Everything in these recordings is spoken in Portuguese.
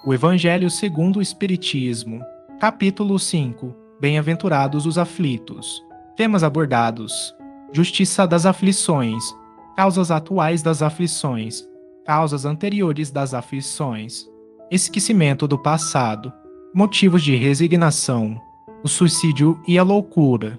O Evangelho segundo o Espiritismo, capítulo 5. Bem-aventurados os aflitos. Temas abordados: justiça das aflições, causas atuais das aflições, causas anteriores das aflições, esquecimento do passado, motivos de resignação, o suicídio e a loucura,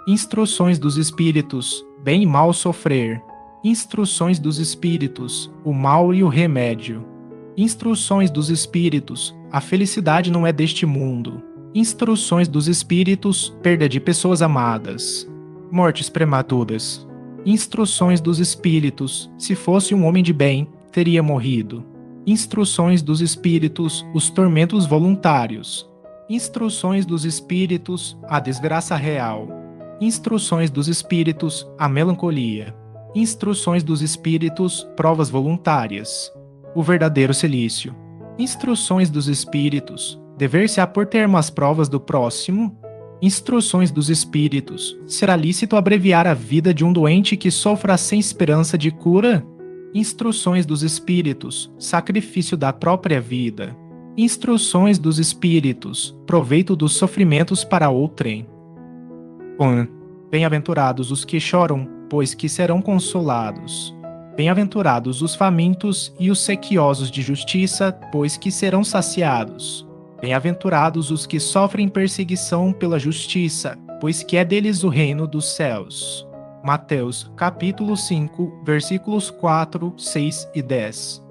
instruções dos espíritos, bem e mal sofrer, instruções dos espíritos, o mal e o remédio. Instruções dos espíritos, a felicidade não é deste mundo. Instruções dos espíritos, perda de pessoas amadas. Mortes prematuras. Instruções dos espíritos, se fosse um homem de bem, teria morrido. Instruções dos espíritos, os tormentos voluntários. Instruções dos espíritos, a desgraça real. Instruções dos espíritos, a melancolia. Instruções dos espíritos, provas voluntárias. O verdadeiro cilício. Instruções dos espíritos, dever-se-á por termo as provas do próximo. Instruções dos espíritos, será lícito abreviar a vida de um doente que sofra sem esperança de cura? Instruções dos espíritos, sacrifício da própria vida. Instruções dos espíritos, proveito dos sofrimentos para outrem. Bem-aventurados os que choram, pois que serão consolados. Bem-aventurados os famintos e os sequiosos de justiça, pois que serão saciados. Bem-aventurados os que sofrem perseguição pela justiça, pois que é deles o reino dos céus. Mateus, capítulo 5, versículos 4, 6 e 10.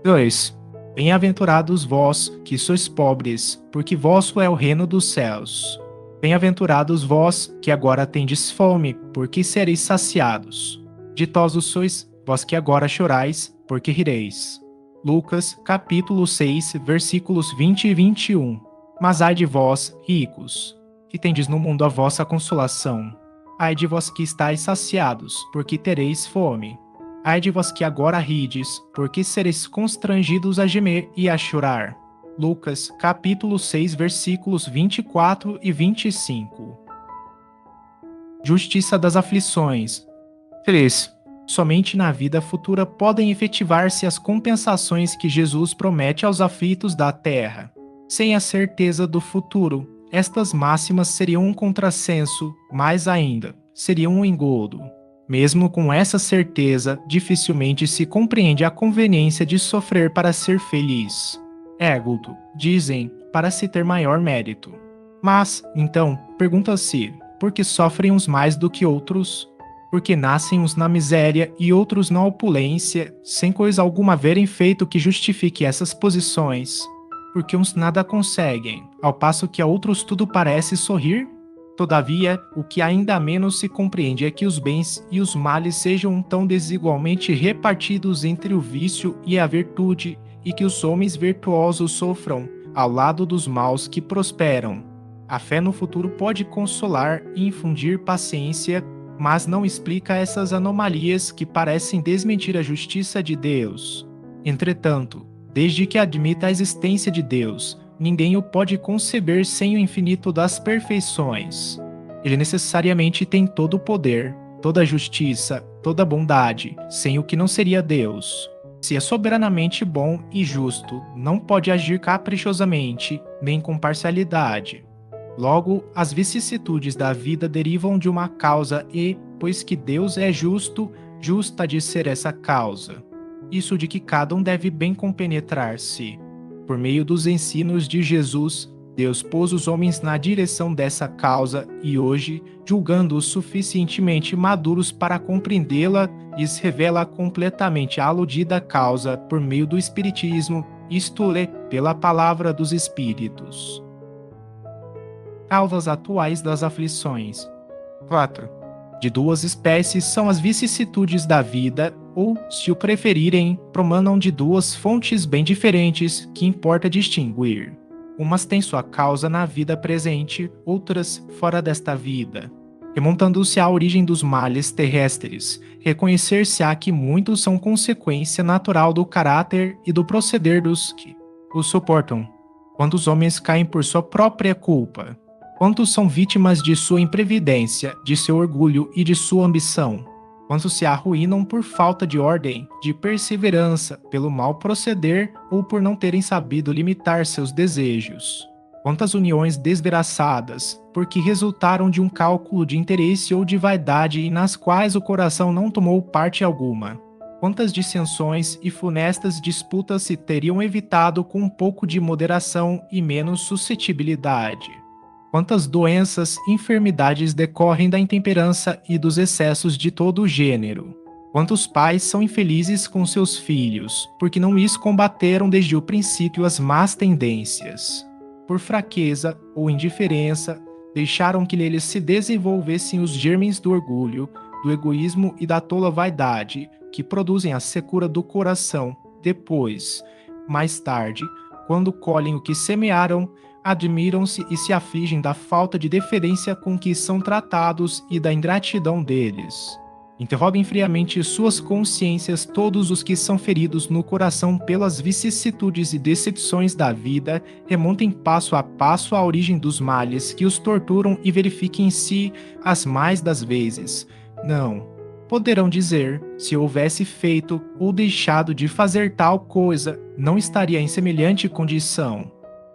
2. Bem-aventurados vós, que sois pobres, porque vosso é o reino dos céus. Bem-aventurados vós, que agora tendes fome, porque sereis saciados. Ditosos sois vós que agora chorais, porque rireis. Lucas, capítulo 6, versículos 20 e 21. Mas ai de vós, ricos, que tendes no mundo a vossa consolação. Ai de vós que estáis saciados, porque tereis fome. Ai de vós que agora rides, porque sereis constrangidos a gemer e a chorar. Lucas, capítulo 6, versículos 24 e 25. Justiça das aflições. 3. Somente na vida futura podem efetivar-se as compensações que Jesus promete aos aflitos da terra. Sem a certeza do futuro, estas máximas seriam um contrassenso, mais ainda, seriam um engodo. Mesmo com essa certeza, dificilmente se compreende a conveniência de sofrer para ser feliz. Ergo, dizem, para se ter maior mérito. Mas, então, pergunta-se, por que sofrem uns mais do que outros? Porque nascem uns na miséria e outros na opulência, sem coisa alguma haverem feito que justifique essas posições. Porque uns nada conseguem, ao passo que a outros tudo parece sorrir? Todavia, o que ainda menos se compreende é que os bens e os males sejam tão desigualmente repartidos entre o vício e a virtude, e que os homens virtuosos sofram, ao lado dos maus que prosperam. A fé no futuro pode consolar e infundir paciência, mas não explica essas anomalias que parecem desmentir a justiça de Deus. Entretanto, desde que admita a existência de Deus, ninguém o pode conceber sem o infinito das perfeições. Ele necessariamente tem todo o poder, toda a justiça, toda a bondade, sem o que não seria Deus. Se é soberanamente bom e justo, não pode agir caprichosamente, nem com parcialidade. Logo, as vicissitudes da vida derivam de uma causa e, pois que Deus é justo, justa de ser essa causa. Isso de que cada um deve bem compenetrar-se. Por meio dos ensinos de Jesus, Deus pôs os homens na direção dessa causa e hoje, julgando-os suficientemente maduros para compreendê-la, lhes revela completamente a aludida causa por meio do Espiritismo, isto é, pela palavra dos Espíritos. Causas atuais das aflições. 4. De duas espécies são as vicissitudes da vida, ou, se o preferirem, promanam de duas fontes bem diferentes que importa distinguir. Umas têm sua causa na vida presente, outras fora desta vida. Remontando-se à origem dos males terrestres, reconhecer-se-á que muitos são consequência natural do caráter e do proceder dos que os suportam. Quando os homens caem por sua própria culpa, quantos são vítimas de sua imprevidência, de seu orgulho e de sua ambição? Quantos se arruinam por falta de ordem, de perseverança, pelo mal proceder ou por não terem sabido limitar seus desejos. Quantas uniões desgraçadas, porque resultaram de um cálculo de interesse ou de vaidade e nas quais o coração não tomou parte alguma. Quantas dissensões e funestas disputas se teriam evitado com um pouco de moderação e menos suscetibilidade. Quantas doenças e enfermidades decorrem da intemperança e dos excessos de todo o gênero. Quantos pais são infelizes com seus filhos, porque não lhes combateram desde o princípio as más tendências. Por fraqueza ou indiferença, deixaram que neles se desenvolvessem os germes do orgulho, do egoísmo e da tola vaidade, que produzem a secura do coração. Depois, mais tarde, quando colhem o que semearam, admiram-se e se afligem da falta de deferência com que são tratados e da ingratidão deles. Interroguem friamente suas consciências todos os que são feridos no coração pelas vicissitudes e decepções da vida, remontem passo a passo à origem dos males que os torturam e verifiquem em si as mais das vezes. Não. Poderão dizer, se houvesse feito ou deixado de fazer tal coisa, não estaria em semelhante condição.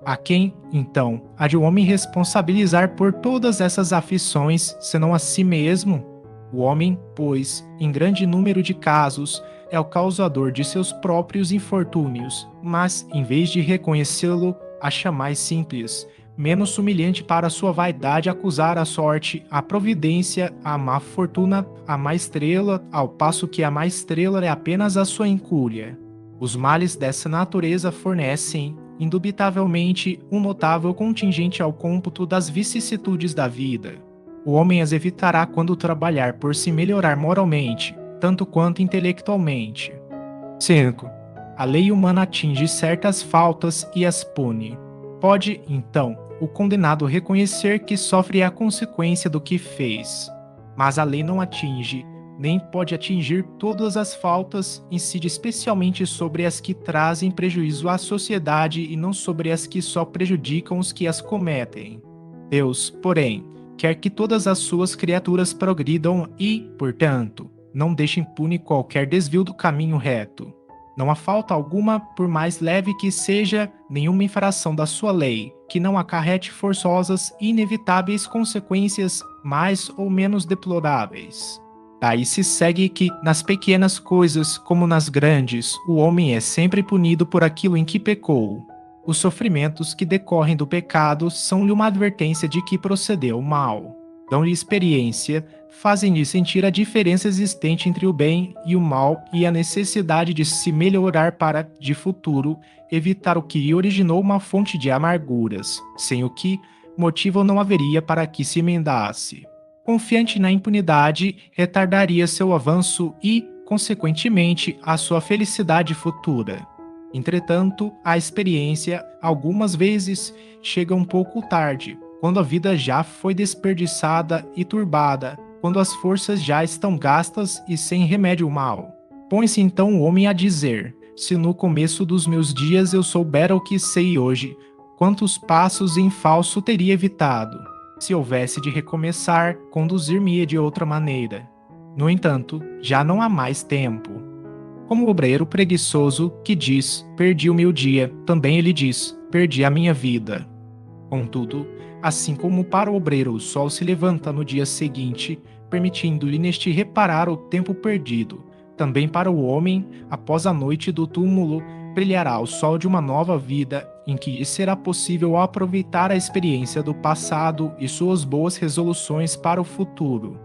A quem, então, há de um homem responsabilizar por todas essas aflições, senão a si mesmo? O homem, pois, em grande número de casos, é o causador de seus próprios infortúnios, mas, em vez de reconhecê-lo, acha mais simples, menos humilhante para sua vaidade acusar a sorte, a providência, a má fortuna, a má estrela, ao passo que a má estrela é apenas a sua incúria. Os males dessa natureza fornecem, indubitavelmente, um notável contingente ao cômputo das vicissitudes da vida. O homem as evitará quando trabalhar por se melhorar moralmente, tanto quanto intelectualmente. 5. A lei humana atinge certas faltas e as pune. Pode, então, o condenado reconhecer que sofre a consequência do que fez. Mas a lei não atinge, nem pode atingir todas as faltas, incide especialmente sobre as que trazem prejuízo à sociedade e não sobre as que só prejudicam os que as cometem. Deus, porém, quer que todas as suas criaturas progridam e, portanto, não deixe impune qualquer desvio do caminho reto. Não há falta alguma, por mais leve que seja, nenhuma infração da sua lei, que não acarrete forçosas e inevitáveis consequências mais ou menos deploráveis. Daí se segue que, nas pequenas coisas como nas grandes, o homem é sempre punido por aquilo em que pecou. Os sofrimentos que decorrem do pecado são-lhe uma advertência de que procedeu mal. Dão-lhe experiência, fazem-lhe sentir a diferença existente entre o bem e o mal e a necessidade de se melhorar para, de futuro, evitar o que lhe originou uma fonte de amarguras, sem o que motivo não haveria para que se emendasse. Confiante na impunidade, retardaria seu avanço e, consequentemente, a sua felicidade futura. Entretanto, a experiência, algumas vezes, chega um pouco tarde, quando a vida já foi desperdiçada e turbada, quando as forças já estão gastas e sem remédio mal. Põe-se então o homem a dizer: se no começo dos meus dias eu soubera o que sei hoje, quantos passos em falso teria evitado? Se houvesse de recomeçar, conduzir-me-ia de outra maneira. No entanto, já não há mais tempo. Como o obreiro preguiçoso que diz, perdi o meu dia, também ele diz, perdi a minha vida. Contudo, assim como para o obreiro o sol se levanta no dia seguinte, permitindo-lhe neste reparar o tempo perdido, também para o homem, após a noite do túmulo, brilhará o sol de uma nova vida, em que será possível aproveitar a experiência do passado e suas boas resoluções para o futuro.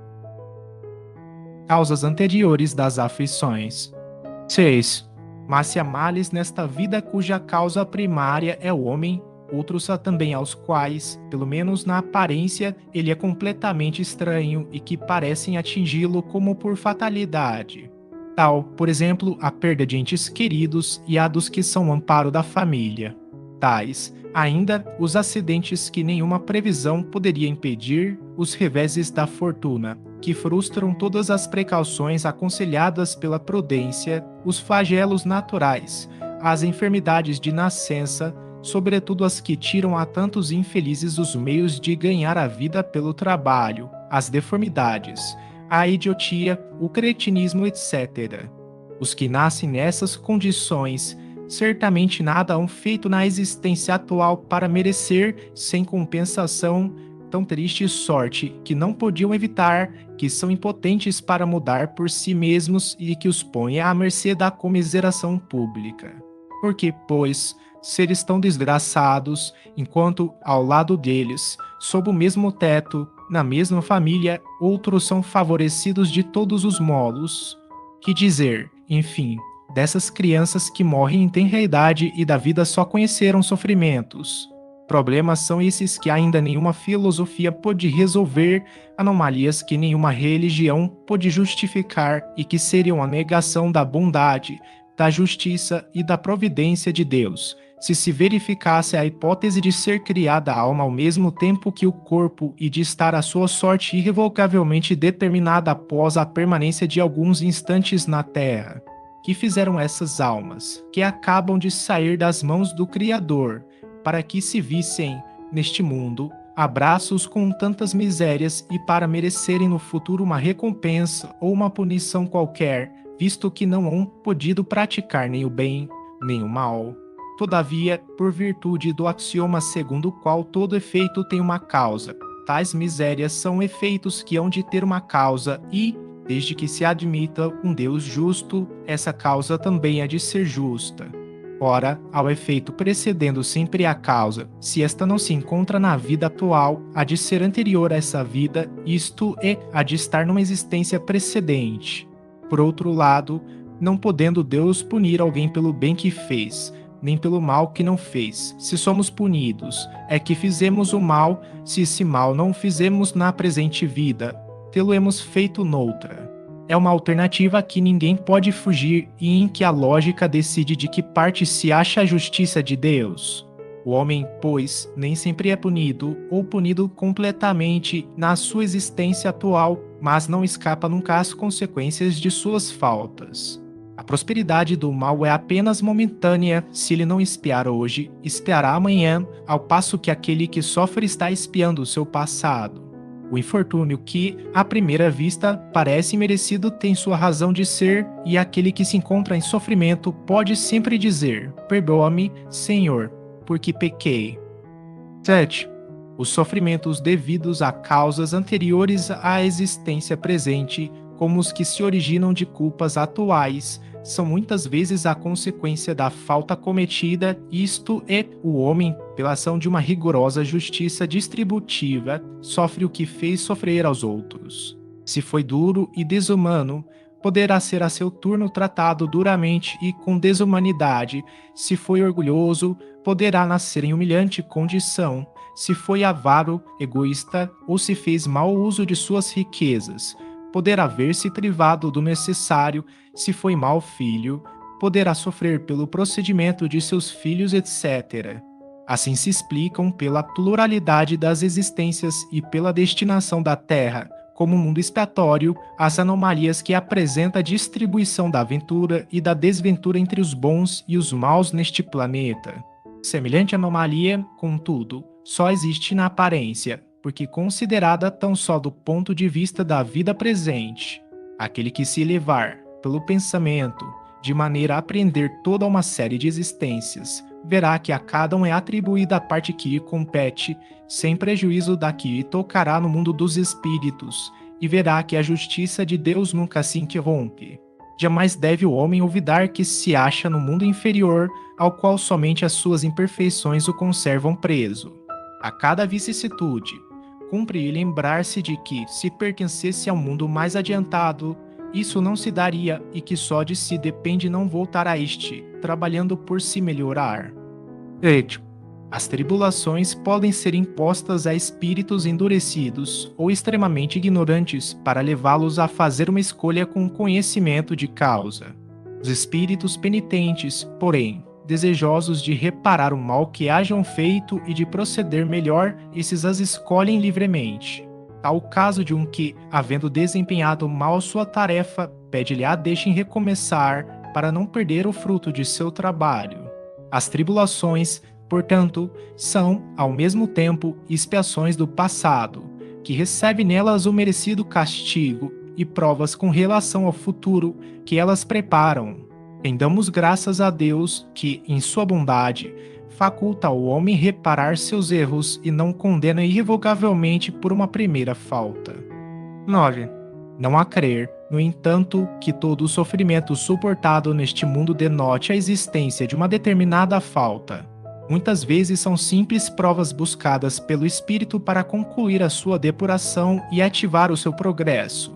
Causas anteriores das aflições. 6. Mas se há males nesta vida cuja causa primária é o homem, outros há também aos quais, pelo menos na aparência, ele é completamente estranho e que parecem atingi-lo como por fatalidade. Tal, por exemplo, a perda de entes queridos e a dos que são o amparo da família. Tais, ainda, os acidentes que nenhuma previsão poderia impedir, os reveses da fortuna, que frustram todas as precauções aconselhadas pela prudência, os flagelos naturais, as enfermidades de nascença, sobretudo as que tiram a tantos infelizes os meios de ganhar a vida pelo trabalho, as deformidades, a idiotia, o cretinismo, etc. Os que nascem nessas condições certamente nada hão feito na existência atual para merecer, sem compensação, tão triste sorte que não podiam evitar, que são impotentes para mudar por si mesmos e que os põe à mercê da comiseração pública. Porque, pois, seres tão desgraçados, enquanto ao lado deles, sob o mesmo teto, na mesma família, outros são favorecidos de todos os modos? Que dizer, enfim, dessas crianças que morrem em tenra idade e da vida só conheceram sofrimentos? Problemas são esses que ainda nenhuma filosofia pôde resolver, anomalias que nenhuma religião pôde justificar e que seriam a negação da bondade, da justiça e da providência de Deus, se verificasse a hipótese de ser criada a alma ao mesmo tempo que o corpo e de estar a sua sorte irrevogavelmente determinada após a permanência de alguns instantes na terra. Que fizeram essas almas, que acabam de sair das mãos do Criador, para que se vissem, neste mundo, abraços com tantas misérias e para merecerem no futuro uma recompensa ou uma punição qualquer, visto que não hão podido praticar nem o bem, nem o mal. Todavia, por virtude do axioma segundo o qual todo efeito tem uma causa, tais misérias são efeitos que hão de ter uma causa e, desde que se admita um Deus justo, essa causa também há de ser justa. Ora, ao efeito precedendo sempre a causa, se esta não se encontra na vida atual, há de ser anterior a essa vida, isto é, há de estar numa existência precedente. Por outro lado, não podendo Deus punir alguém pelo bem que fez, nem pelo mal que não fez. Se somos punidos, é que fizemos o mal, se esse mal não o fizemos na presente vida, tê-lo-emos feito noutra. É uma alternativa a que ninguém pode fugir e em que a lógica decide de que parte se acha a justiça de Deus. O homem, pois, nem sempre é punido ou punido completamente na sua existência atual, mas não escapa nunca às consequências de suas faltas. A prosperidade do mal é apenas momentânea. Se ele não espiar hoje, espiará amanhã, ao passo que aquele que sofre está espiando o seu passado. O infortúnio que, à primeira vista, parece merecido tem sua razão de ser, e aquele que se encontra em sofrimento pode sempre dizer: perdoa-me, Senhor, porque pequei. 7. Os sofrimentos devidos a causas anteriores à existência presente, como os que se originam de culpas atuais, são muitas vezes a consequência da falta cometida, isto é, o homem, pela ação de uma rigorosa justiça distributiva, sofre o que fez sofrer aos outros. Se foi duro e desumano, poderá ser a seu turno tratado duramente e com desumanidade. Se foi orgulhoso, poderá nascer em humilhante condição. Se foi avaro, egoísta, ou se fez mau uso de suas riquezas, poderá ver-se privado do necessário. Se foi mau filho, poderá sofrer pelo procedimento de seus filhos, etc. Assim se explicam pela pluralidade das existências e pela destinação da Terra, como mundo expiatório, as anomalias que apresenta a distribuição da ventura e da desventura entre os bons e os maus neste planeta. Semelhante anomalia, contudo, só existe na aparência, porque considerada tão só do ponto de vista da vida presente. Aquele que se elevar pelo pensamento, de maneira a apreender toda uma série de existências, verá que a cada um é atribuída a parte que lhe compete, sem prejuízo da que lhe tocará no mundo dos espíritos, e verá que a justiça de Deus nunca se interrompe. Jamais deve o homem olvidar que se acha no mundo inferior, ao qual somente as suas imperfeições o conservam preso. A cada vicissitude, cumpre lembrar-se de que, se pertencesse ao mundo mais adiantado, isso não se daria e que só de si depende não voltar a este, trabalhando por se melhorar. 8. As tribulações podem ser impostas a espíritos endurecidos ou extremamente ignorantes para levá-los a fazer uma escolha com conhecimento de causa. Os espíritos penitentes, porém, desejosos de reparar o mal que hajam feito e de proceder melhor, esses as escolhem livremente. Tal o caso de um que, havendo desempenhado mal sua tarefa, pede-lhe a deixem recomeçar para não perder o fruto de seu trabalho. As tribulações, portanto, são, ao mesmo tempo, expiações do passado, que recebe nelas o merecido castigo, e provas com relação ao futuro que elas preparam. Rendamos graças a Deus que, em sua bondade, faculta ao homem reparar seus erros e não condena irrevogavelmente por uma primeira falta. 9. Não há crer, no entanto, que todo o sofrimento suportado neste mundo denote a existência de uma determinada falta. Muitas vezes são simples provas buscadas pelo espírito para concluir a sua depuração e ativar o seu progresso.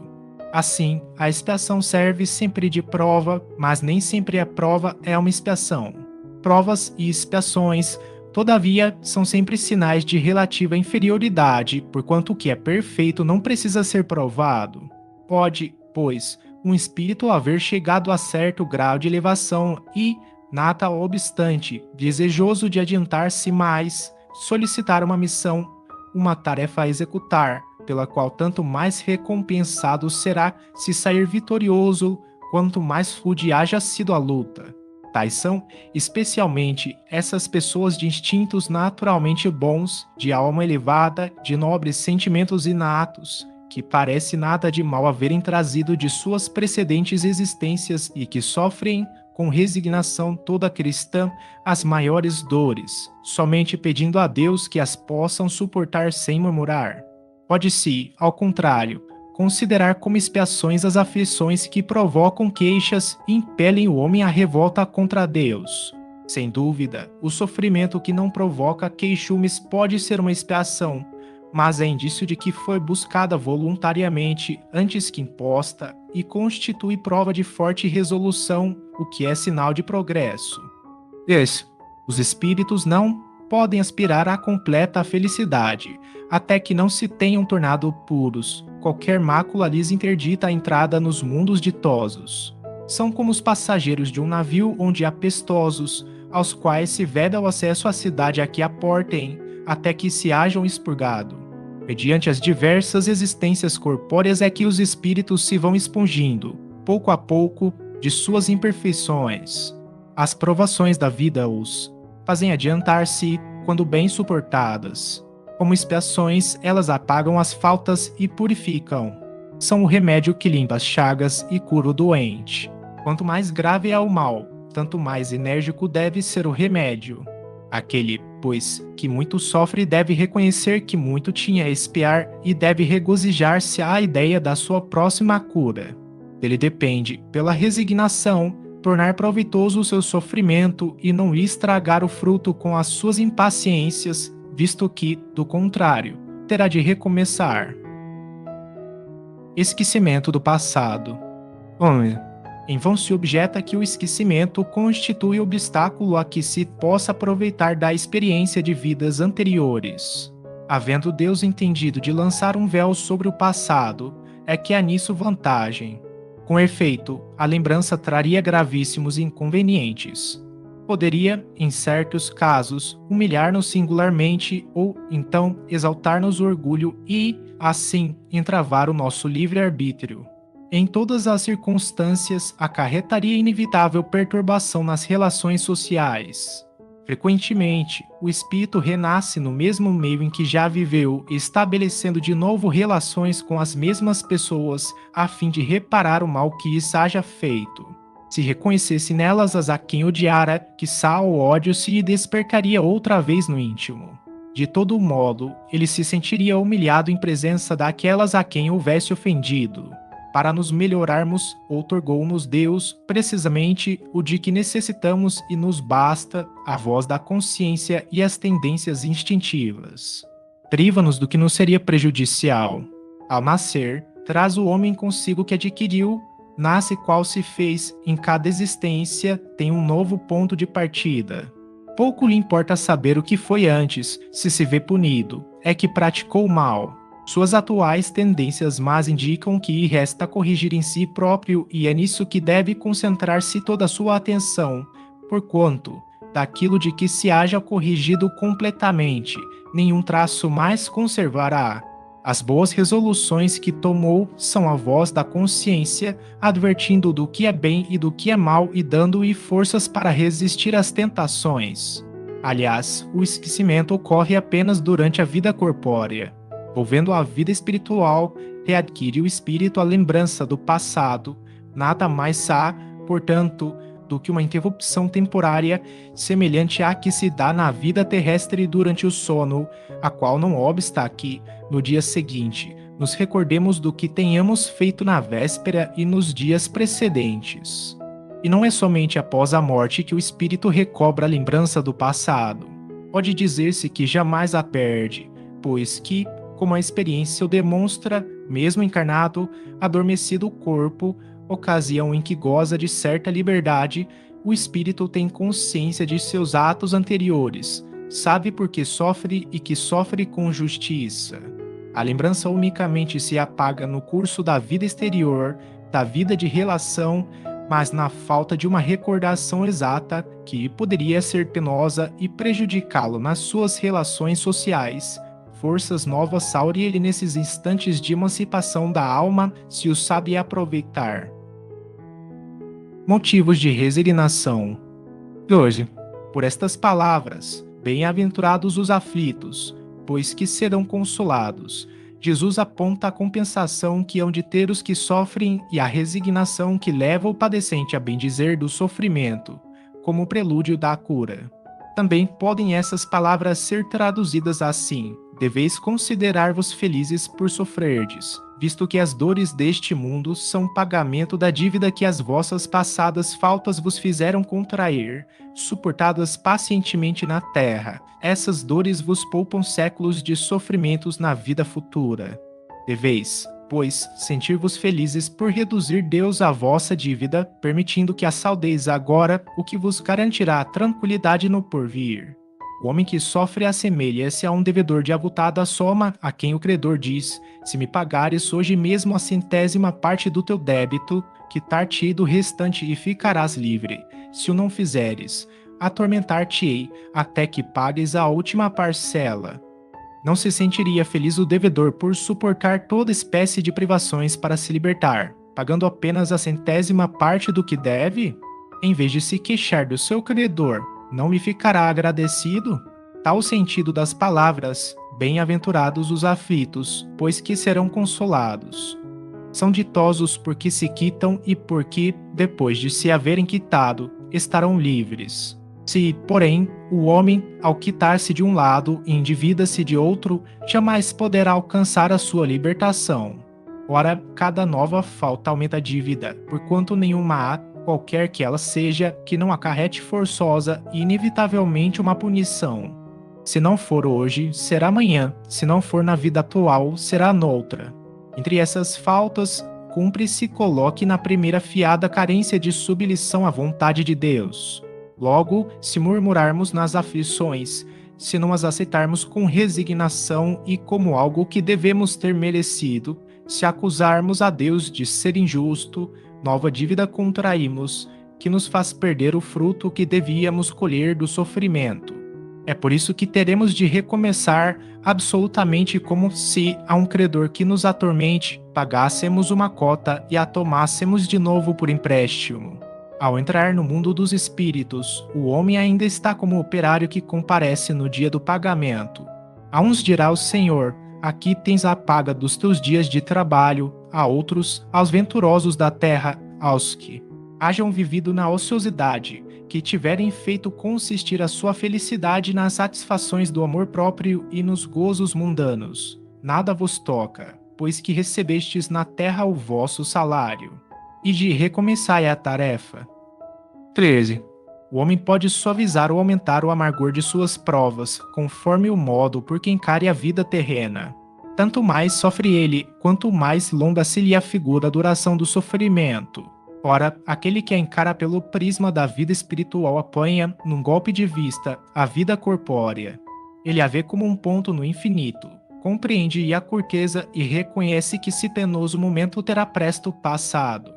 Assim, a expiação serve sempre de prova, mas nem sempre a prova é uma expiação. Provas e expiações, todavia, são sempre sinais de relativa inferioridade, porquanto o que é perfeito não precisa ser provado. Pode, pois, um espírito haver chegado a certo grau de elevação e, nada obstante, desejoso de adiantar-se mais, solicitar uma missão, uma tarefa a executar, pela qual tanto mais recompensado será se sair vitorioso, quanto mais rude haja sido a luta. Tais são, especialmente, essas pessoas de instintos naturalmente bons, de alma elevada, de nobres sentimentos inatos, que parece nada de mal haverem trazido de suas precedentes existências e que sofrem com resignação toda cristã as maiores dores, somente pedindo a Deus que as possam suportar sem murmurar. Pode-se, ao contrário, considerar como expiações as aflições que provocam queixas e impelem o homem à revolta contra Deus. Sem dúvida, o sofrimento que não provoca queixumes pode ser uma expiação, mas é indício de que foi buscada voluntariamente antes que imposta e constitui prova de forte resolução, o que é sinal de progresso. Os espíritos não podem aspirar à completa felicidade, até que não se tenham tornado puros. Qualquer mácula lhes interdita a entrada nos mundos ditosos. São como os passageiros de um navio onde há pestosos, aos quais se veda o acesso à cidade a que aportem, até que se hajam expurgado. Mediante as diversas existências corpóreas é que os espíritos se vão expungindo, pouco a pouco, de suas imperfeições. As provações da vida os fazem adiantar-se quando bem suportadas. Como expiações, elas apagam as faltas e purificam. São o remédio que limpa as chagas e cura o doente. Quanto mais grave é o mal, tanto mais enérgico deve ser o remédio. Aquele, pois, que muito sofre deve reconhecer que muito tinha a expiar e deve regozijar-se à ideia da sua próxima cura. Dele depende, pela resignação, tornar proveitoso o seu sofrimento e não estragar o fruto com as suas impaciências, visto que, do contrário, terá de recomeçar. Esquecimento do passado. Em vão se objeta que o esquecimento constitui obstáculo a que se possa aproveitar da experiência de vidas anteriores. Havendo Deus entendido de lançar um véu sobre o passado, é que há nisso vantagem. Com efeito, a lembrança traria gravíssimos inconvenientes. Poderia, em certos casos, humilhar-nos singularmente ou, então, exaltar-nos o orgulho e, assim, entravar o nosso livre-arbítrio. Em todas as circunstâncias, acarretaria inevitável perturbação nas relações sociais. Frequentemente, o espírito renasce no mesmo meio em que já viveu, estabelecendo de novo relações com as mesmas pessoas, a fim de reparar o mal que lhes haja feito. Se reconhecesse nelas as a quem odiara, quiçá o ódio se lhe despertaria outra vez no íntimo. De todo modo, ele se sentiria humilhado em presença daquelas a quem houvesse ofendido. Para nos melhorarmos, outorgou-nos Deus, precisamente, o de que necessitamos e nos basta, a voz da consciência e as tendências instintivas. Priva-nos do que nos seria prejudicial. Ao nascer, traz o homem consigo o que adquiriu, nasce qual se fez, em cada existência tem um novo ponto de partida. Pouco lhe importa saber o que foi antes, se se vê punido, é que praticou o mal. Suas atuais tendências más indicam que resta corrigir em si próprio e é nisso que deve concentrar-se toda a sua atenção, porquanto, daquilo de que se haja corrigido completamente, nenhum traço mais conservará. As boas resoluções que tomou são a voz da consciência, advertindo do que é bem e do que é mal e dando-lhe forças para resistir às tentações. Aliás, o esquecimento ocorre apenas durante a vida corpórea. Volvendo à vida espiritual, readquire o espírito a lembrança do passado. Nada mais há, portanto, do que uma interrupção temporária semelhante à que se dá na vida terrestre durante o sono, a qual não obsta que, no dia seguinte, nos recordemos do que tenhamos feito na véspera e nos dias precedentes. E não é somente após a morte que o espírito recobra a lembrança do passado. Pode dizer-se que jamais a perde, pois que, como a experiência o demonstra, mesmo encarnado, adormecido o corpo, ocasião em que goza de certa liberdade, o espírito tem consciência de seus atos anteriores, sabe por que sofre e que sofre com justiça. A lembrança unicamente se apaga no curso da vida exterior, da vida de relação, mas na falta de uma recordação exata que poderia ser penosa e prejudicá-lo nas suas relações sociais. Forças novas saure ele nesses instantes de emancipação da alma, se os sabe aproveitar. Motivos de resignação. 12. Por estas palavras, bem-aventurados os aflitos, pois que serão consolados. Jesus aponta a compensação que hão de ter os que sofrem e a resignação que leva o padecente a bendizer do sofrimento, como prelúdio da cura. Também podem essas palavras ser traduzidas assim: deveis considerar-vos felizes por sofrerdes, visto que as dores deste mundo são pagamento da dívida que as vossas passadas faltas vos fizeram contrair, suportadas pacientemente na terra. Essas dores vos poupam séculos de sofrimentos na vida futura. Deveis, pois, sentir-vos felizes por reduzir Deus a vossa dívida, permitindo que a saldeis agora, o que vos garantirá a tranquilidade no porvir. O homem que sofre assemelha-se a um devedor de avultada soma, a quem o credor diz: se me pagares hoje mesmo a 100ª parte do teu débito, quitar-te-ei do restante e ficarás livre. Se o não fizeres, atormentar-te-ei até que pagues a última parcela. Não se sentiria feliz o devedor por suportar toda espécie de privações para se libertar, pagando apenas a 100ª parte do que deve? Em vez de se queixar do seu credor, não me ficará agradecido? Tal o sentido das palavras: bem-aventurados os aflitos, pois que serão consolados. São ditosos porque se quitam e porque, depois de se haverem quitado, estarão livres. Se, porém, o homem, ao quitar-se de um lado e endivida-se de outro, jamais poderá alcançar a sua libertação. Ora, cada nova falta aumenta a dívida, porquanto nenhuma há, qualquer que ela seja, que não acarrete forçosa e inevitavelmente uma punição. Se não for hoje, será amanhã; se não for na vida atual, será noutra. Entre essas faltas, cumpre se coloque na primeira fiada a carência de submissão à vontade de Deus. Logo, se murmurarmos nas aflições, se não as aceitarmos com resignação e como algo que devemos ter merecido, se acusarmos a Deus de ser injusto, nova dívida contraímos, que nos faz perder o fruto que devíamos colher do sofrimento. É por isso que teremos de recomeçar absolutamente como se a um credor que nos atormente pagássemos uma cota e a tomássemos de novo por empréstimo. Ao entrar no mundo dos espíritos, o homem ainda está como operário que comparece no dia do pagamento. A uns dirá o Senhor: aqui tens a paga dos teus dias de trabalho; a outros, aos venturosos da terra, aos que hajam vivido na ociosidade, que tiverem feito consistir a sua felicidade nas satisfações do amor próprio e nos gozos mundanos. Nada vos toca, pois que recebestes na terra o vosso salário. E de recomeçai a tarefa. 13. O homem pode suavizar ou aumentar o amargor de suas provas, conforme o modo por que encare a vida terrena. Tanto mais sofre ele, quanto mais longa se lhe afigura a duração do sofrimento. Ora, aquele que a encara pelo prisma da vida espiritual apanha, num golpe de vista, a vida corpórea. Ele a vê como um ponto no infinito, compreende a curteza e reconhece que esse penoso momento terá presto passado.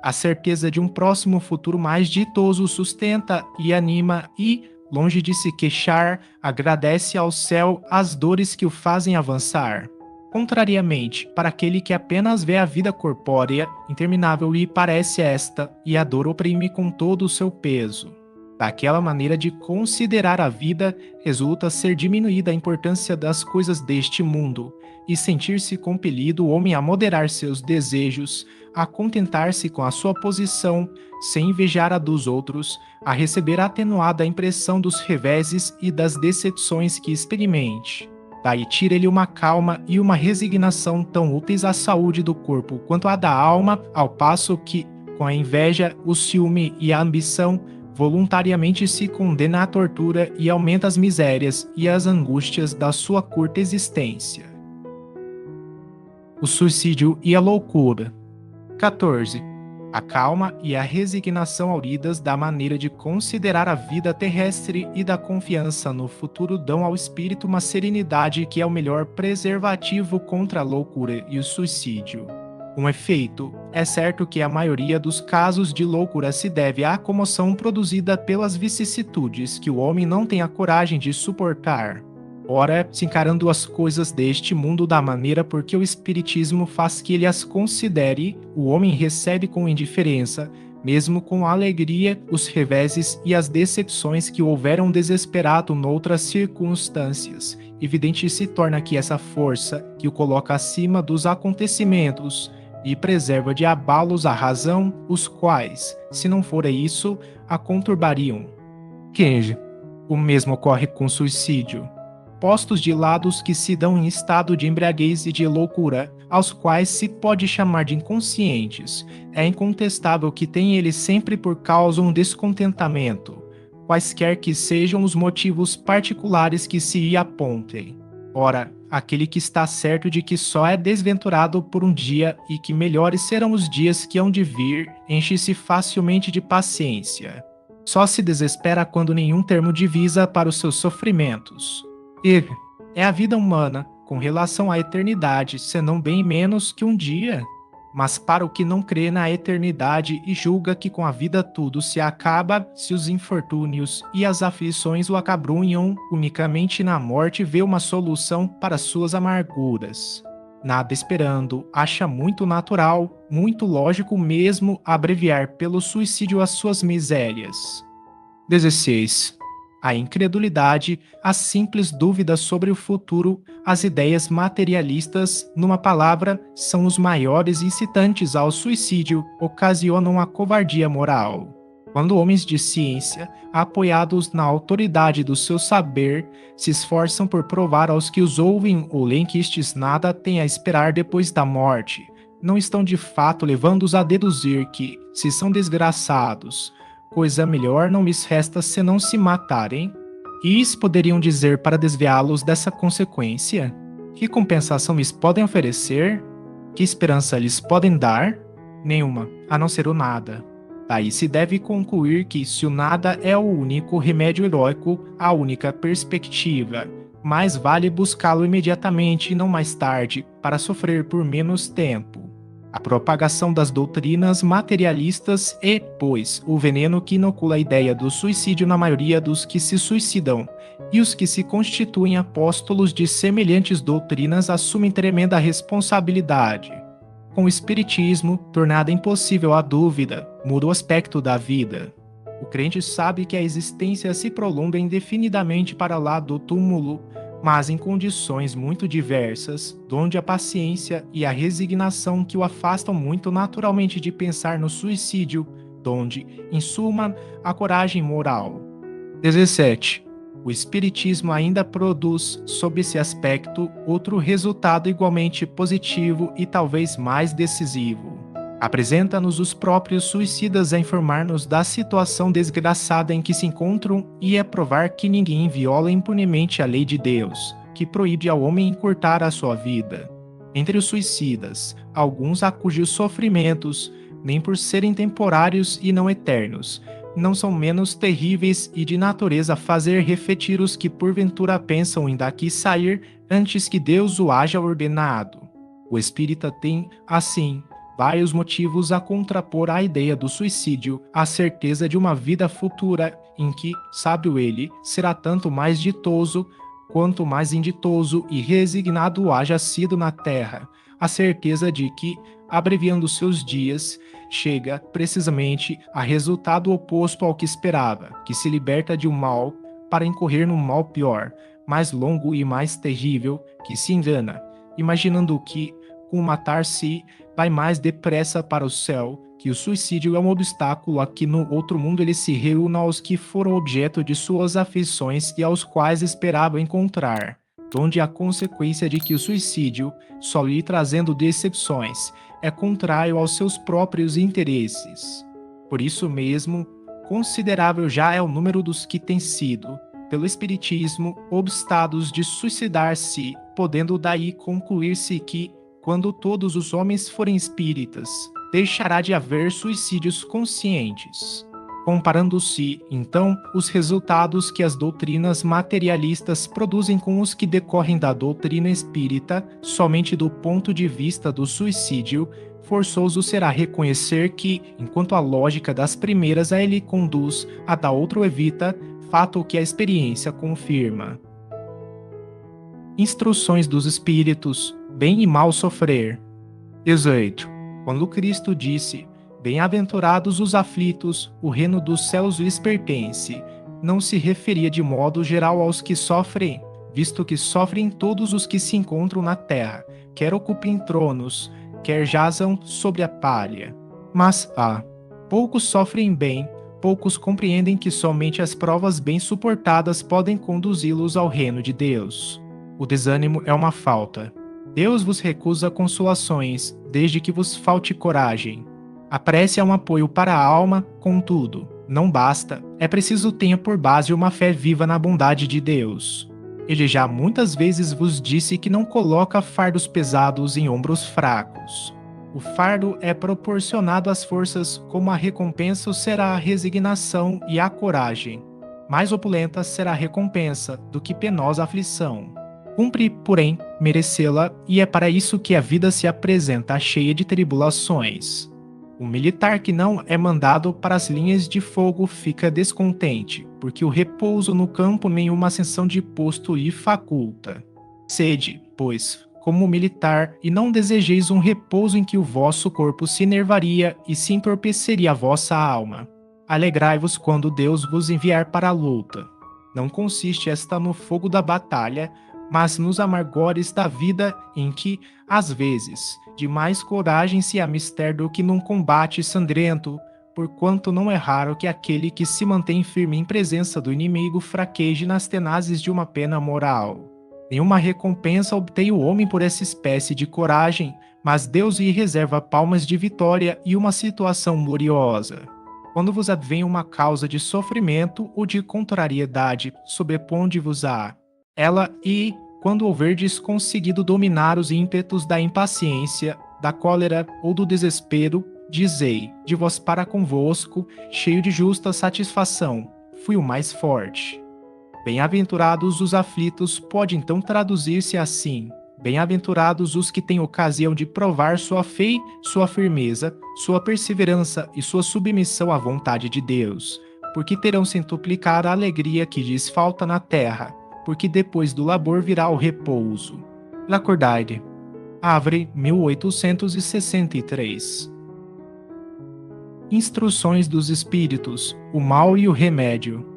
A certeza de um próximo futuro mais ditoso sustenta e anima e, longe de se queixar, agradece ao céu as dores que o fazem avançar. Contrariamente, para aquele que apenas vê a vida corpórea, interminável lhe parece esta, e a dor oprime com todo o seu peso. Daquela maneira de considerar a vida, resulta ser diminuída a importância das coisas deste mundo, e sentir-se compelido o homem a moderar seus desejos, a contentar-se com a sua posição, sem invejar a dos outros, a receber atenuada a impressão dos reveses e das decepções que experimente. Daí tira-lhe uma calma e uma resignação tão úteis à saúde do corpo quanto à da alma, ao passo que, com a inveja, o ciúme e a ambição, voluntariamente se condena à tortura e aumenta as misérias e as angústias da sua curta existência. O suicídio e a loucura. 14. A calma e a resignação auridas da maneira de considerar a vida terrestre e da confiança no futuro dão ao espírito uma serenidade que é o melhor preservativo contra a loucura e o suicídio. Um efeito, é certo que a maioria dos casos de loucura se deve à comoção produzida pelas vicissitudes que o homem não tem a coragem de suportar. Ora, se encarando as coisas deste mundo da maneira porque o Espiritismo faz que ele as considere, o homem recebe com indiferença, mesmo com alegria, os reveses e as decepções que houveram desesperado noutras circunstâncias. Evidente se torna que essa força, que o coloca acima dos acontecimentos, e preserva de abalos a razão, os quais, se não fora isso, a conturbariam. 15. O mesmo ocorre com o suicídio. Postos de lados que se dão em estado de embriaguez e de loucura, aos quais se pode chamar de inconscientes, é incontestável que tem eles sempre por causa um descontentamento, quaisquer que sejam os motivos particulares que se apontem. Ora, aquele que está certo de que só é desventurado por um dia e que melhores serão os dias que hão de vir, enche-se facilmente de paciência. Só se desespera quando nenhum termo divisa para os seus sofrimentos. E é a vida humana, com relação à eternidade, senão bem menos que um dia. Mas para o que não crê na eternidade e julga que com a vida tudo se acaba, se os infortúnios e as aflições o acabrunham, unicamente na morte vê uma solução para suas amarguras. Nada esperando, acha muito natural, muito lógico mesmo abreviar pelo suicídio as suas misérias. 16. A incredulidade, as simples dúvidas sobre o futuro, as ideias materialistas, numa palavra, são os maiores incitantes ao suicídio, ocasionam a covardia moral. Quando homens de ciência, apoiados na autoridade do seu saber, se esforçam por provar aos que os ouvem ou leem que estes nada têm a esperar depois da morte, não estão de fato levando-os a deduzir que, se são desgraçados, coisa melhor não lhes resta senão se matarem? E isso poderiam dizer para desviá-los dessa consequência? Que compensação lhes podem oferecer? Que esperança lhes podem dar? Nenhuma, a não ser o nada. Daí se deve concluir que se o nada é o único remédio heróico, a única perspectiva, mais vale buscá-lo imediatamente e não mais tarde, para sofrer por menos tempo. A propagação das doutrinas materialistas e, pois, o veneno que inocula a ideia do suicídio na maioria dos que se suicidam, e os que se constituem apóstolos de semelhantes doutrinas assumem tremenda responsabilidade. Com o espiritismo, tornada impossível a dúvida, muda o aspecto da vida. O crente sabe que a existência se prolonga indefinidamente para lá do túmulo, mas em condições muito diversas, donde a paciência e a resignação que o afastam muito naturalmente de pensar no suicídio, donde, em suma, a coragem moral. 17. O Espiritismo ainda produz, sob esse aspecto, outro resultado igualmente positivo e talvez mais decisivo. Apresenta-nos os próprios suicidas a informar-nos da situação desgraçada em que se encontram e a provar que ninguém viola impunemente a lei de Deus, que proíbe ao homem encurtar a sua vida. Entre os suicidas, alguns a cujos sofrimentos, nem por serem temporários e não eternos, não são menos terríveis e de natureza a fazer refletir os que porventura pensam em daqui sair antes que Deus o haja ordenado. O espírita tem, assim, vários motivos a contrapor à ideia do suicídio, a certeza de uma vida futura em que, sábio ele, será tanto mais ditoso, quanto mais inditoso e resignado haja sido na terra, a certeza de que, abreviando seus dias, chega, precisamente, a resultado oposto ao que esperava, que se liberta de um mal para incorrer num mal pior, mais longo e mais terrível, que se engana, imaginando que, com matar-se, vai mais depressa para o céu, que o suicídio é um obstáculo a que no outro mundo ele se reúna aos que foram objeto de suas afeições e aos quais esperava encontrar, donde a consequência de que o suicídio, só lhe trazendo decepções, é contrário aos seus próprios interesses. Por isso mesmo, considerável já é o número dos que têm sido, pelo Espiritismo, obstados de suicidar-se, podendo daí concluir-se que, quando todos os homens forem espíritas, deixará de haver suicídios conscientes. Comparando-se, então, os resultados que as doutrinas materialistas produzem com os que decorrem da doutrina espírita, somente do ponto de vista do suicídio, forçoso será reconhecer que, enquanto a lógica das primeiras a ele conduz, a da outra o evita, fato que a experiência confirma. Instruções dos Espíritos, bem e mal sofrer. 18. Quando Cristo disse: Bem-aventurados os aflitos, o reino dos céus lhes pertence, não se referia de modo geral aos que sofrem, visto que sofrem todos os que se encontram na terra, quer ocupem tronos, quer jazam sobre a palha. Mas poucos sofrem bem, poucos compreendem que somente as provas bem suportadas podem conduzi-los ao reino de Deus. O desânimo é uma falta. Deus vos recusa consolações, desde que vos falte coragem. A prece é um apoio para a alma, contudo, não basta, é preciso tenha por base uma fé viva na bondade de Deus. Ele já muitas vezes vos disse que não coloca fardos pesados em ombros fracos. O fardo é proporcionado às forças, como a recompensa será a resignação e a coragem. Mais opulenta será a recompensa do que penosa aflição. Cumpre, porém, merecê-la, e é para isso que a vida se apresenta cheia de tribulações. O militar que não é mandado para as linhas de fogo fica descontente, porque o repouso no campo nenhuma ascensão de posto lhe faculta. Sede, pois, como militar, e não desejeis um repouso em que o vosso corpo se enervaria e se entorpeceria a vossa alma. Alegrai-vos quando Deus vos enviar para a luta. Não consiste esta no fogo da batalha, mas nos amargores da vida em que, às vezes, de mais coragem se há mister do que num combate sangrento, porquanto não é raro que aquele que se mantém firme em presença do inimigo fraqueje nas tenazes de uma pena moral. Nenhuma recompensa obtém o homem por essa espécie de coragem, mas Deus lhe reserva palmas de vitória e uma situação gloriosa. Quando vos advém uma causa de sofrimento ou de contrariedade, sobreponde-vos-á ela e, quando houverdes conseguido dominar os ímpetos da impaciência, da cólera ou do desespero, dizei, de vós para convosco, cheio de justa satisfação, fui o mais forte. Bem-aventurados os aflitos pode então traduzir-se assim: bem-aventurados os que têm ocasião de provar sua fé, sua firmeza, sua perseverança e sua submissão à vontade de Deus, porque terão centuplicar a alegria que lhes falta na terra, porque depois do labor virá o repouso. Lacordaire, Havre, 1863. Instruções dos Espíritos, o mal e o remédio.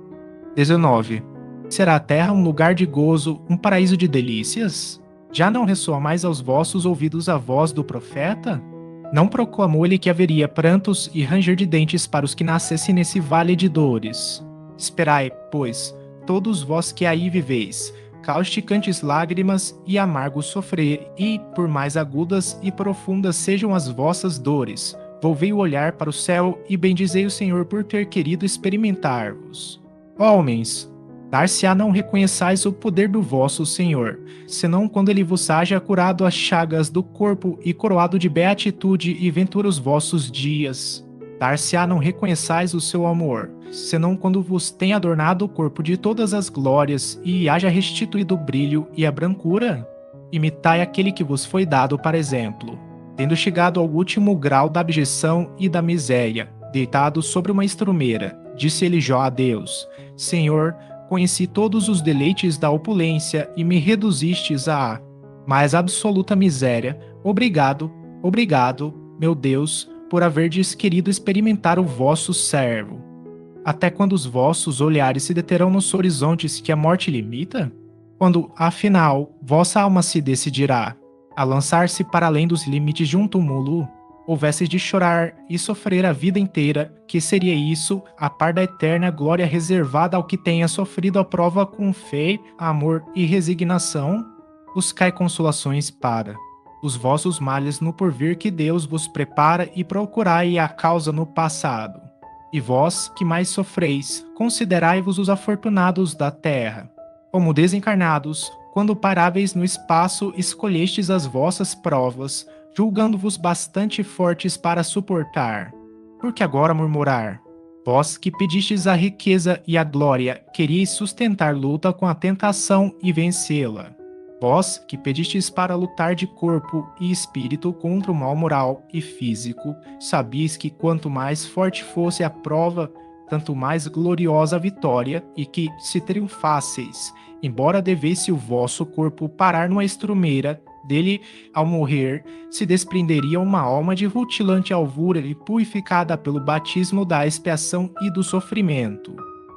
19. Será a terra um lugar de gozo, um paraíso de delícias? Já não ressoa mais aos vossos ouvidos a voz do profeta? Não proclamou ele que haveria prantos e ranger de dentes para os que nascessem nesse vale de dores? Esperai, pois, todos vós que aí viveis, causticantes lágrimas e amargo sofrer, e, por mais agudas e profundas sejam as vossas dores, volvei o olhar para o céu e bendizei o Senhor por ter querido experimentar-vos. Homens, dar-se-á não reconheçais o poder do vosso Senhor, senão quando ele vos haja curado as chagas do corpo e coroado de beatitude e ventura os vossos dias. Dar-se-á não reconheçais o seu amor, senão quando vos tenha adornado o corpo de todas as glórias e haja restituído o brilho e a brancura? Imitai aquele que vos foi dado para exemplo. Tendo chegado ao último grau da abjeção e da miséria, deitado sobre uma estrumeira, disse ele Jó a Deus: Senhor, conheci todos os deleites da opulência e me reduzistes à mais absoluta miséria. Obrigado, obrigado, meu Deus, por haverdes querido experimentar o vosso servo. Até quando os vossos olhares se deterão nos horizontes que a morte limita? Quando, afinal, vossa alma se decidirá a lançar-se para além dos limites de um túmulo, houvesse de chorar e sofrer a vida inteira, que seria isso, a par da eterna glória reservada ao que tenha sofrido a prova com fé, amor e resignação? Buscai consolações para os vossos males no porvir que Deus vos prepara e procurai a causa no passado. E vós, que mais sofreis, considerai-vos os afortunados da terra. Como desencarnados, quando paráveis no espaço, escolhestes as vossas provas, julgando-vos bastante fortes para suportar. Por que agora murmurar? Vós que pedistes a riqueza e a glória, queríeis sustentar luta com a tentação e vencê-la. Vós que pedistes para lutar de corpo e espírito contra o mal moral e físico, sabis que quanto mais forte fosse a prova, tanto mais gloriosa a vitória, e que, se triunfasseis, embora devesse o vosso corpo parar numa estrumeira, dele, ao morrer, se desprenderia uma alma de rutilante alvura e purificada pelo batismo da expiação e do sofrimento.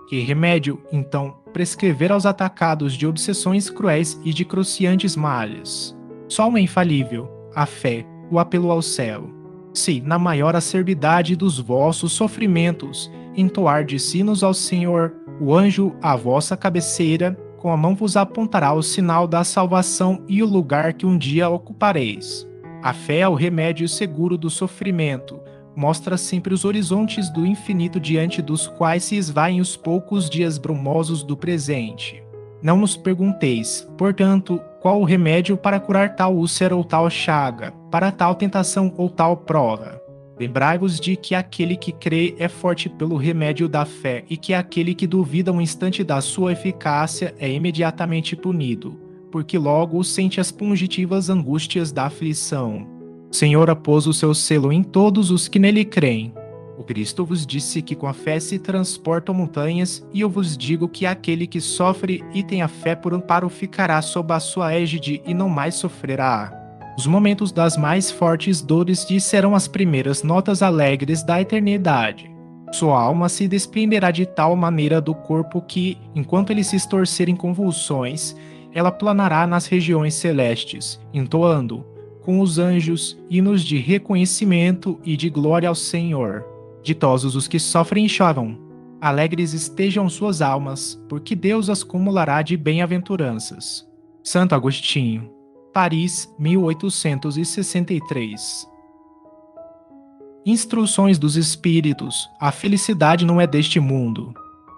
Que remédio, então, prescrever aos atacados de obsessões cruéis e de cruciantes males? Só uma infalível, a fé, o apelo ao céu. Se, na maior acerbidade dos vossos sofrimentos, entoardes sinos ao Senhor, o anjo à vossa cabeceira, com a mão vos apontará o sinal da salvação e o lugar que um dia ocupareis. A fé é o remédio seguro do sofrimento, mostra sempre os horizontes do infinito diante dos quais se esvaem os poucos dias brumosos do presente. Não nos pergunteis, portanto, qual o remédio para curar tal úlcera ou tal chaga, para tal tentação ou tal prova. Lembrai-vos de que aquele que crê é forte pelo remédio da fé e que aquele que duvida um instante da sua eficácia é imediatamente punido, porque logo sente as pungitivas angústias da aflição. O Senhor pôs o seu selo em todos os que nele creem. O Cristo vos disse que com a fé se transportam montanhas, e eu vos digo que aquele que sofre e tem a fé por amparo ficará sob a sua égide e não mais sofrerá. Os momentos das mais fortes dores lhe serão as primeiras notas alegres da eternidade. Sua alma se desprenderá de tal maneira do corpo que, enquanto ele se estorcer em convulsões, ela planará nas regiões celestes, entoando, com os anjos, hinos de reconhecimento e de glória ao Senhor. Ditosos os que sofrem e choram. Alegres estejam suas almas, porque Deus as cumulará de bem-aventuranças. Santo Agostinho, Paris, 1863. Instruções dos Espíritos. A felicidade não é deste mundo.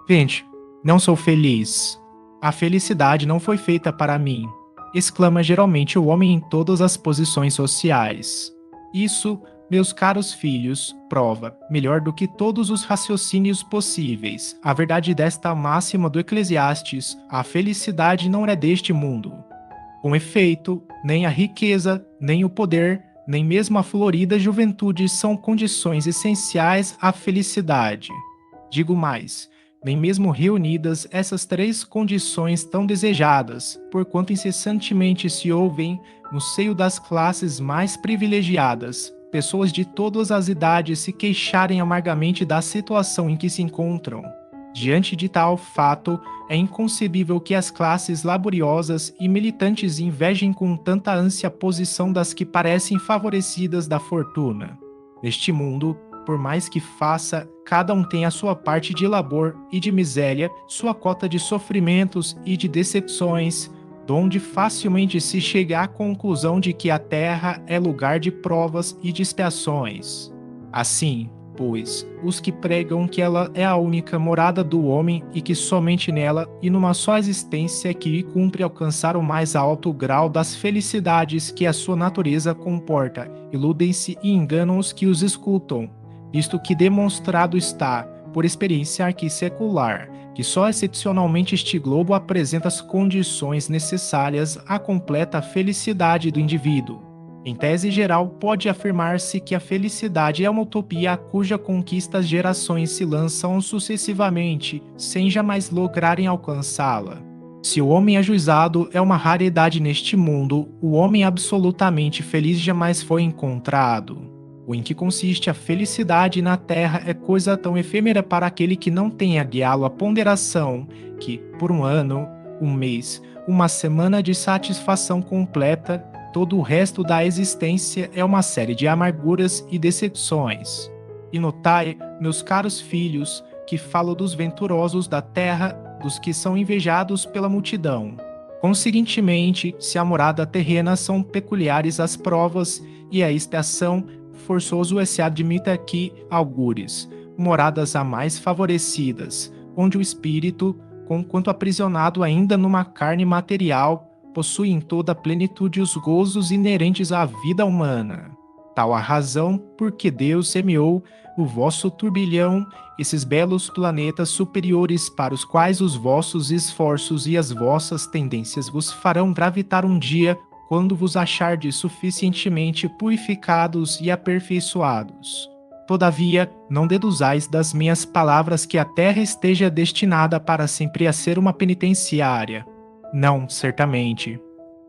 Gente, não sou feliz. A felicidade não foi feita para mim, exclama geralmente o homem em todas as posições sociais. Isso, meus caros filhos, prova, melhor do que todos os raciocínios possíveis, a verdade desta máxima do Eclesiastes: a felicidade não é deste mundo. Com efeito, nem a riqueza, nem o poder, nem mesmo a florida juventude são condições essenciais à felicidade. Digo mais, nem mesmo reunidas essas três condições tão desejadas, porquanto incessantemente se ouvem, no seio das classes mais privilegiadas, pessoas de todas as idades se queixarem amargamente da situação em que se encontram. Diante de tal fato, é inconcebível que as classes laboriosas e militantes invejem com tanta ânsia a posição das que parecem favorecidas da fortuna. Neste mundo, por mais que faça, cada um tem a sua parte de labor e de miséria, sua cota de sofrimentos e de decepções, donde facilmente se chega à conclusão de que a terra é lugar de provas e de expiações. Assim, pois, os que pregam que ela é a única morada do homem e que somente nela e numa só existência é que lhe cumpre alcançar o mais alto grau das felicidades que a sua natureza comporta, iludem-se e enganam os que os escutam, visto que demonstrado está, por experiência arquissecular, que só excepcionalmente este globo apresenta as condições necessárias à completa felicidade do indivíduo. Em tese geral, pode afirmar-se que a felicidade é uma utopia a cuja conquista as gerações se lançam sucessivamente, sem jamais lograrem alcançá-la. Se o homem ajuizado é uma raridade neste mundo, o homem absolutamente feliz jamais foi encontrado. O em que consiste a felicidade na terra é coisa tão efêmera para aquele que não tem a guiá-lo a ponderação, que, por um ano, um mês, uma semana de satisfação completa, todo o resto da existência é uma série de amarguras e decepções. E notai, meus caros filhos, que falo dos venturosos da terra, dos que são invejados pela multidão. Conseguintemente, se a morada terrena são peculiares as provas e a estação, forçoso é se admita aqui algures, moradas a mais favorecidas, onde o espírito, conquanto aprisionado ainda numa carne material, possui em toda a plenitude os gozos inerentes à vida humana. Tal a razão porque Deus semeou o vosso turbilhão, esses belos planetas superiores para os quais os vossos esforços e as vossas tendências vos farão gravitar um dia quando vos achardes suficientemente purificados e aperfeiçoados. Todavia, não deduzais das minhas palavras que a terra esteja destinada para sempre a ser uma penitenciária. Não, certamente.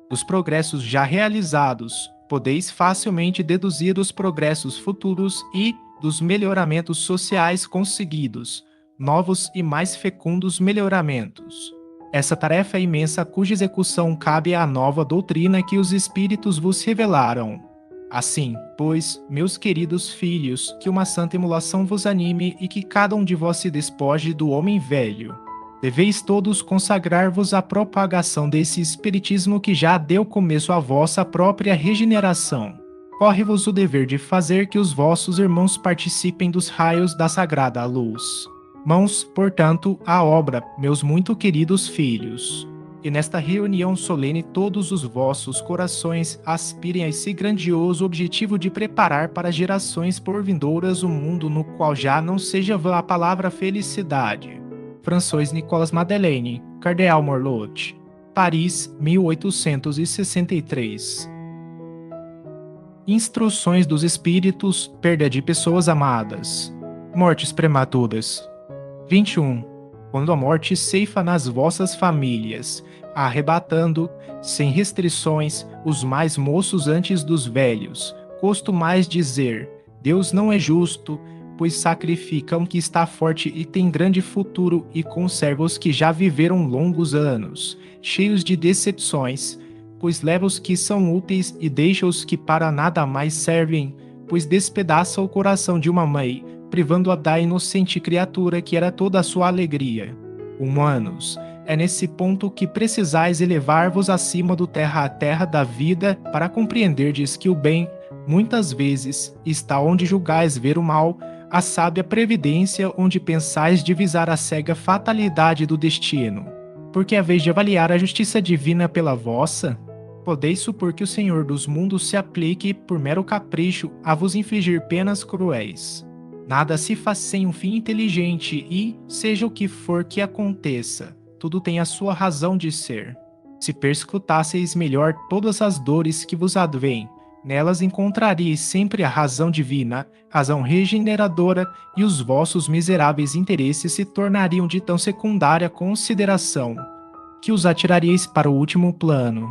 Dos progressos já realizados, podeis facilmente deduzir os progressos futuros e, dos melhoramentos sociais conseguidos, novos e mais fecundos melhoramentos. Essa tarefa é imensa cuja execução cabe à nova doutrina que os Espíritos vos revelaram. Assim, pois, meus queridos filhos, que uma santa emulação vos anime e que cada um de vós se despoje do homem velho. Deveis todos consagrar-vos à propagação desse espiritismo que já deu começo à vossa própria regeneração. Corre-vos o dever de fazer que os vossos irmãos participem dos raios da sagrada luz. Mãos, portanto, à obra, meus muito queridos filhos. E nesta reunião solene todos os vossos corações aspirem a esse grandioso objetivo de preparar para gerações por vindouras um mundo no qual já não seja vã a palavra felicidade. François Nicolas Madeleine, Cardeal Morlot, Paris, 1863. Instruções dos espíritos, perda de pessoas amadas, mortes prematuras. 21. Quando a morte ceifa nas vossas famílias, arrebatando, sem restrições, os mais moços antes dos velhos, costumais dizer: Deus não é justo, pois sacrifica um que está forte e tem grande futuro e conserva os que já viveram longos anos, cheios de decepções, pois leva os que são úteis e deixa os que para nada mais servem, pois despedaça o coração de uma mãe, privando-a da inocente criatura que era toda a sua alegria. Humanos, é nesse ponto que precisais elevar-vos acima do terra a terra da vida para compreenderdes que o bem, muitas vezes, está onde julgais ver o mal, a sábia previdência onde pensais divisar a cega fatalidade do destino. Porque a vez de avaliar a justiça divina pela vossa, podeis supor que o Senhor dos mundos se aplique, por mero capricho, a vos infligir penas cruéis. Nada se faz sem um fim inteligente e, seja o que for que aconteça, tudo tem a sua razão de ser. Se perscrutasseis melhor todas as dores que vos advêm, nelas encontraríeis sempre a razão divina, razão regeneradora, e os vossos miseráveis interesses se tornariam de tão secundária consideração, que os atiraríeis para o último plano.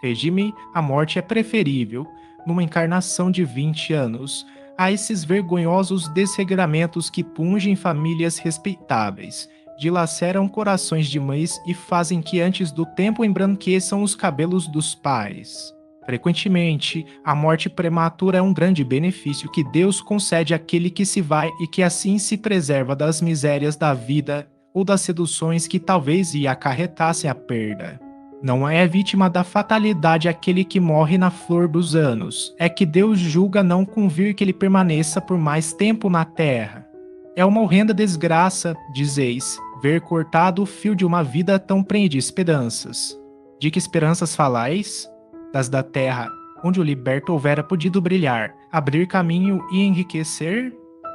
Regime, a morte é preferível, numa encarnação de 20 anos, a esses vergonhosos desregramentos que pungem famílias respeitáveis, dilaceram corações de mães e fazem que antes do tempo embranqueçam os cabelos dos pais. Frequentemente, a morte prematura é um grande benefício que Deus concede àquele que se vai e que assim se preserva das misérias da vida ou das seduções que talvez lhe acarretassem a perda. Não é vítima da fatalidade aquele que morre na flor dos anos, é que Deus julga não convir que ele permaneça por mais tempo na terra. É uma horrenda desgraça, dizeis, ver cortado o fio de uma vida tão preenche de esperanças. De que esperanças falais? Das da terra, onde o liberto houvera podido brilhar, abrir caminho e enriquecer?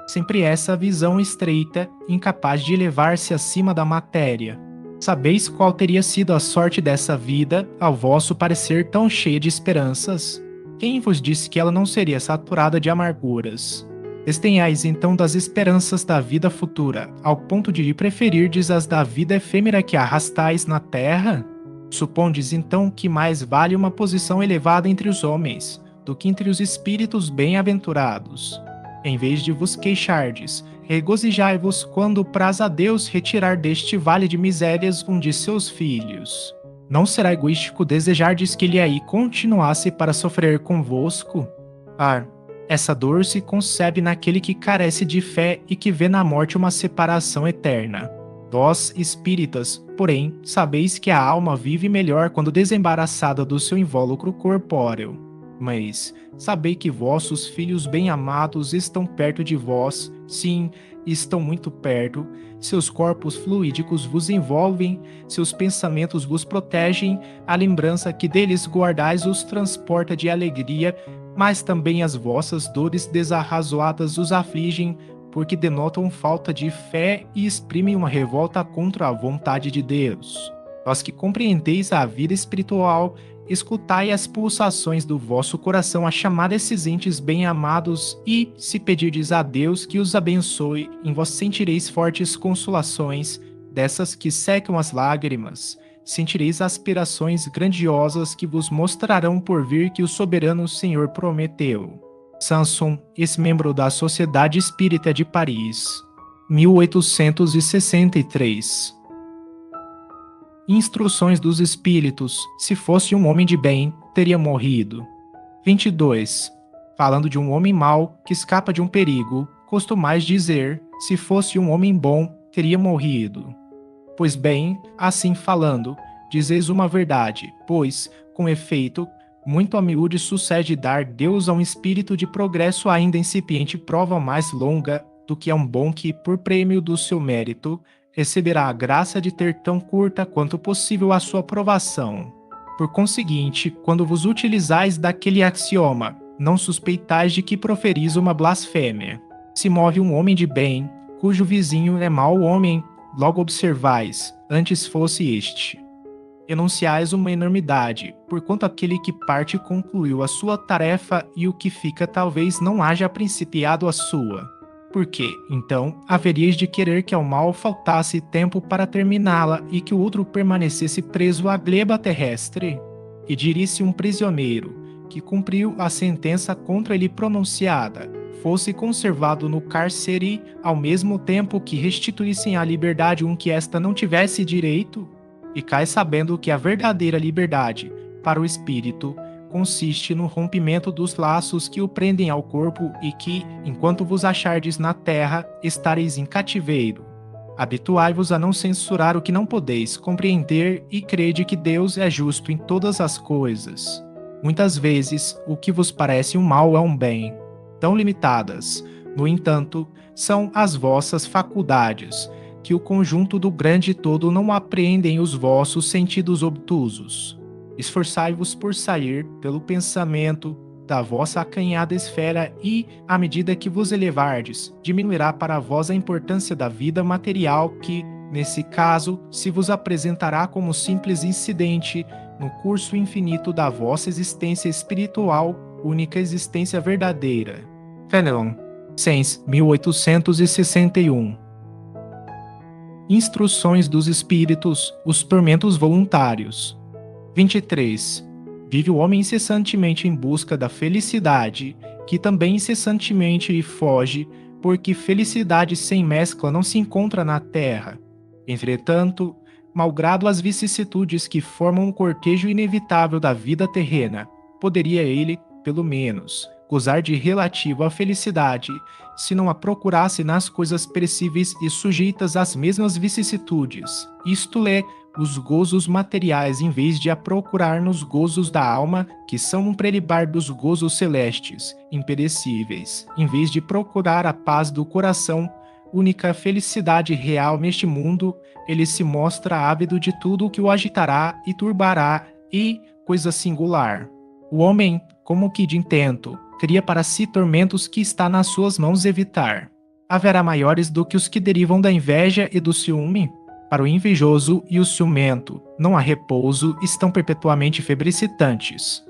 Sempre essa visão estreita, incapaz de elevar-se acima da matéria. Sabeis qual teria sido a sorte dessa vida, ao vosso parecer tão cheia de esperanças? Quem vos disse que ela não seria saturada de amarguras? Desdenhais então das esperanças da vida futura, ao ponto de preferirdes as da vida efêmera que arrastais na terra? Supondes então que mais vale uma posição elevada entre os homens, do que entre os espíritos bem-aventurados. Em vez de vos queixardes, regozijai-vos quando praz a Deus retirar deste vale de misérias um de seus filhos. Não será egoístico desejardes que ele aí continuasse para sofrer convosco? Essa dor se concebe naquele que carece de fé e que vê na morte uma separação eterna. Vós, espíritas, porém, sabeis que a alma vive melhor quando desembaraçada do seu invólucro corpóreo. Mas sabei que vossos filhos bem-amados estão perto de vós, sim, estão muito perto. Seus corpos fluídicos vos envolvem, seus pensamentos vos protegem, a lembrança que deles guardais os transporta de alegria, mas também as vossas dores desarrazoadas os afligem, porque denotam falta de fé e exprimem uma revolta contra a vontade de Deus. Vós que compreendeis a vida espiritual, escutai as pulsações do vosso coração a chamar esses entes bem-amados e, se pedirdes a Deus que os abençoe, em vós sentireis fortes consolações, dessas que secam as lágrimas. Sentireis aspirações grandiosas que vos mostrarão por vir que o soberano Senhor prometeu. Sanson, ex-membro da Sociedade Espírita de Paris, 1863. Instruções dos Espíritos: se fosse um homem de bem, teria morrido. 22. Falando de um homem mau que escapa de um perigo, costumais dizer: se fosse um homem bom, teria morrido. Pois bem, assim falando, dizeis uma verdade, pois, com efeito, muito a miúde sucede dar Deus a um espírito de progresso ainda incipiente prova mais longa do que a um bom que, por prêmio do seu mérito, receberá a graça de ter tão curta quanto possível a sua provação. Por conseguinte, quando vos utilizais daquele axioma, não suspeitais de que proferis uma blasfêmia. Se move um homem de bem, cujo vizinho é mau homem, logo observais, antes fosse este. Enunciais uma enormidade, porquanto aquele que parte concluiu a sua tarefa e o que fica talvez não haja principiado a sua. Por que, então, haveríeis de querer que ao mal faltasse tempo para terminá-la e que o outro permanecesse preso à gleba terrestre? E dirisse um prisioneiro, que cumpriu a sentença contra ele pronunciada, fosse conservado no cárcere ao mesmo tempo que restituíssem à liberdade um que esta não tivesse direito? E cai sabendo que a verdadeira liberdade, para o espírito, consiste no rompimento dos laços que o prendem ao corpo e que, enquanto vos achardes na terra, estareis em cativeiro. Habituai-vos a não censurar o que não podeis compreender e crede que Deus é justo em todas as coisas. Muitas vezes, o que vos parece um mal é um bem. Tão limitadas, no entanto, são as vossas faculdades, que o conjunto do grande todo não apreendem os vossos sentidos obtusos. Esforçai-vos por sair, pelo pensamento, da vossa acanhada esfera e, à medida que vos elevardes, diminuirá para vós a importância da vida material que, nesse caso, se vos apresentará como simples incidente no curso infinito da vossa existência espiritual, única existência verdadeira. Fenelon, Sens, 1861. Instruções dos Espíritos, os tormentos voluntários. 23. Vive o homem incessantemente em busca da felicidade, que também incessantemente lhe foge, porque felicidade sem mescla não se encontra na terra. Entretanto, malgrado as vicissitudes que formam o cortejo inevitável da vida terrena, poderia ele, pelo menos, gozar de relativa felicidade, se não a procurasse nas coisas perecíveis e sujeitas às mesmas vicissitudes, isto é, os gozos materiais em vez de a procurar nos gozos da alma, que são um prelibar dos gozos celestes, imperecíveis, em vez de procurar a paz do coração, única felicidade real neste mundo, ele se mostra ávido de tudo o que o agitará e turbará e, coisa singular, o homem, como que de intento, cria para si tormentos que está nas suas mãos evitar. Haverá maiores do que os que derivam da inveja e do ciúme? Para o invejoso e o ciumento, não há repouso, estão perpetuamente febricitantes.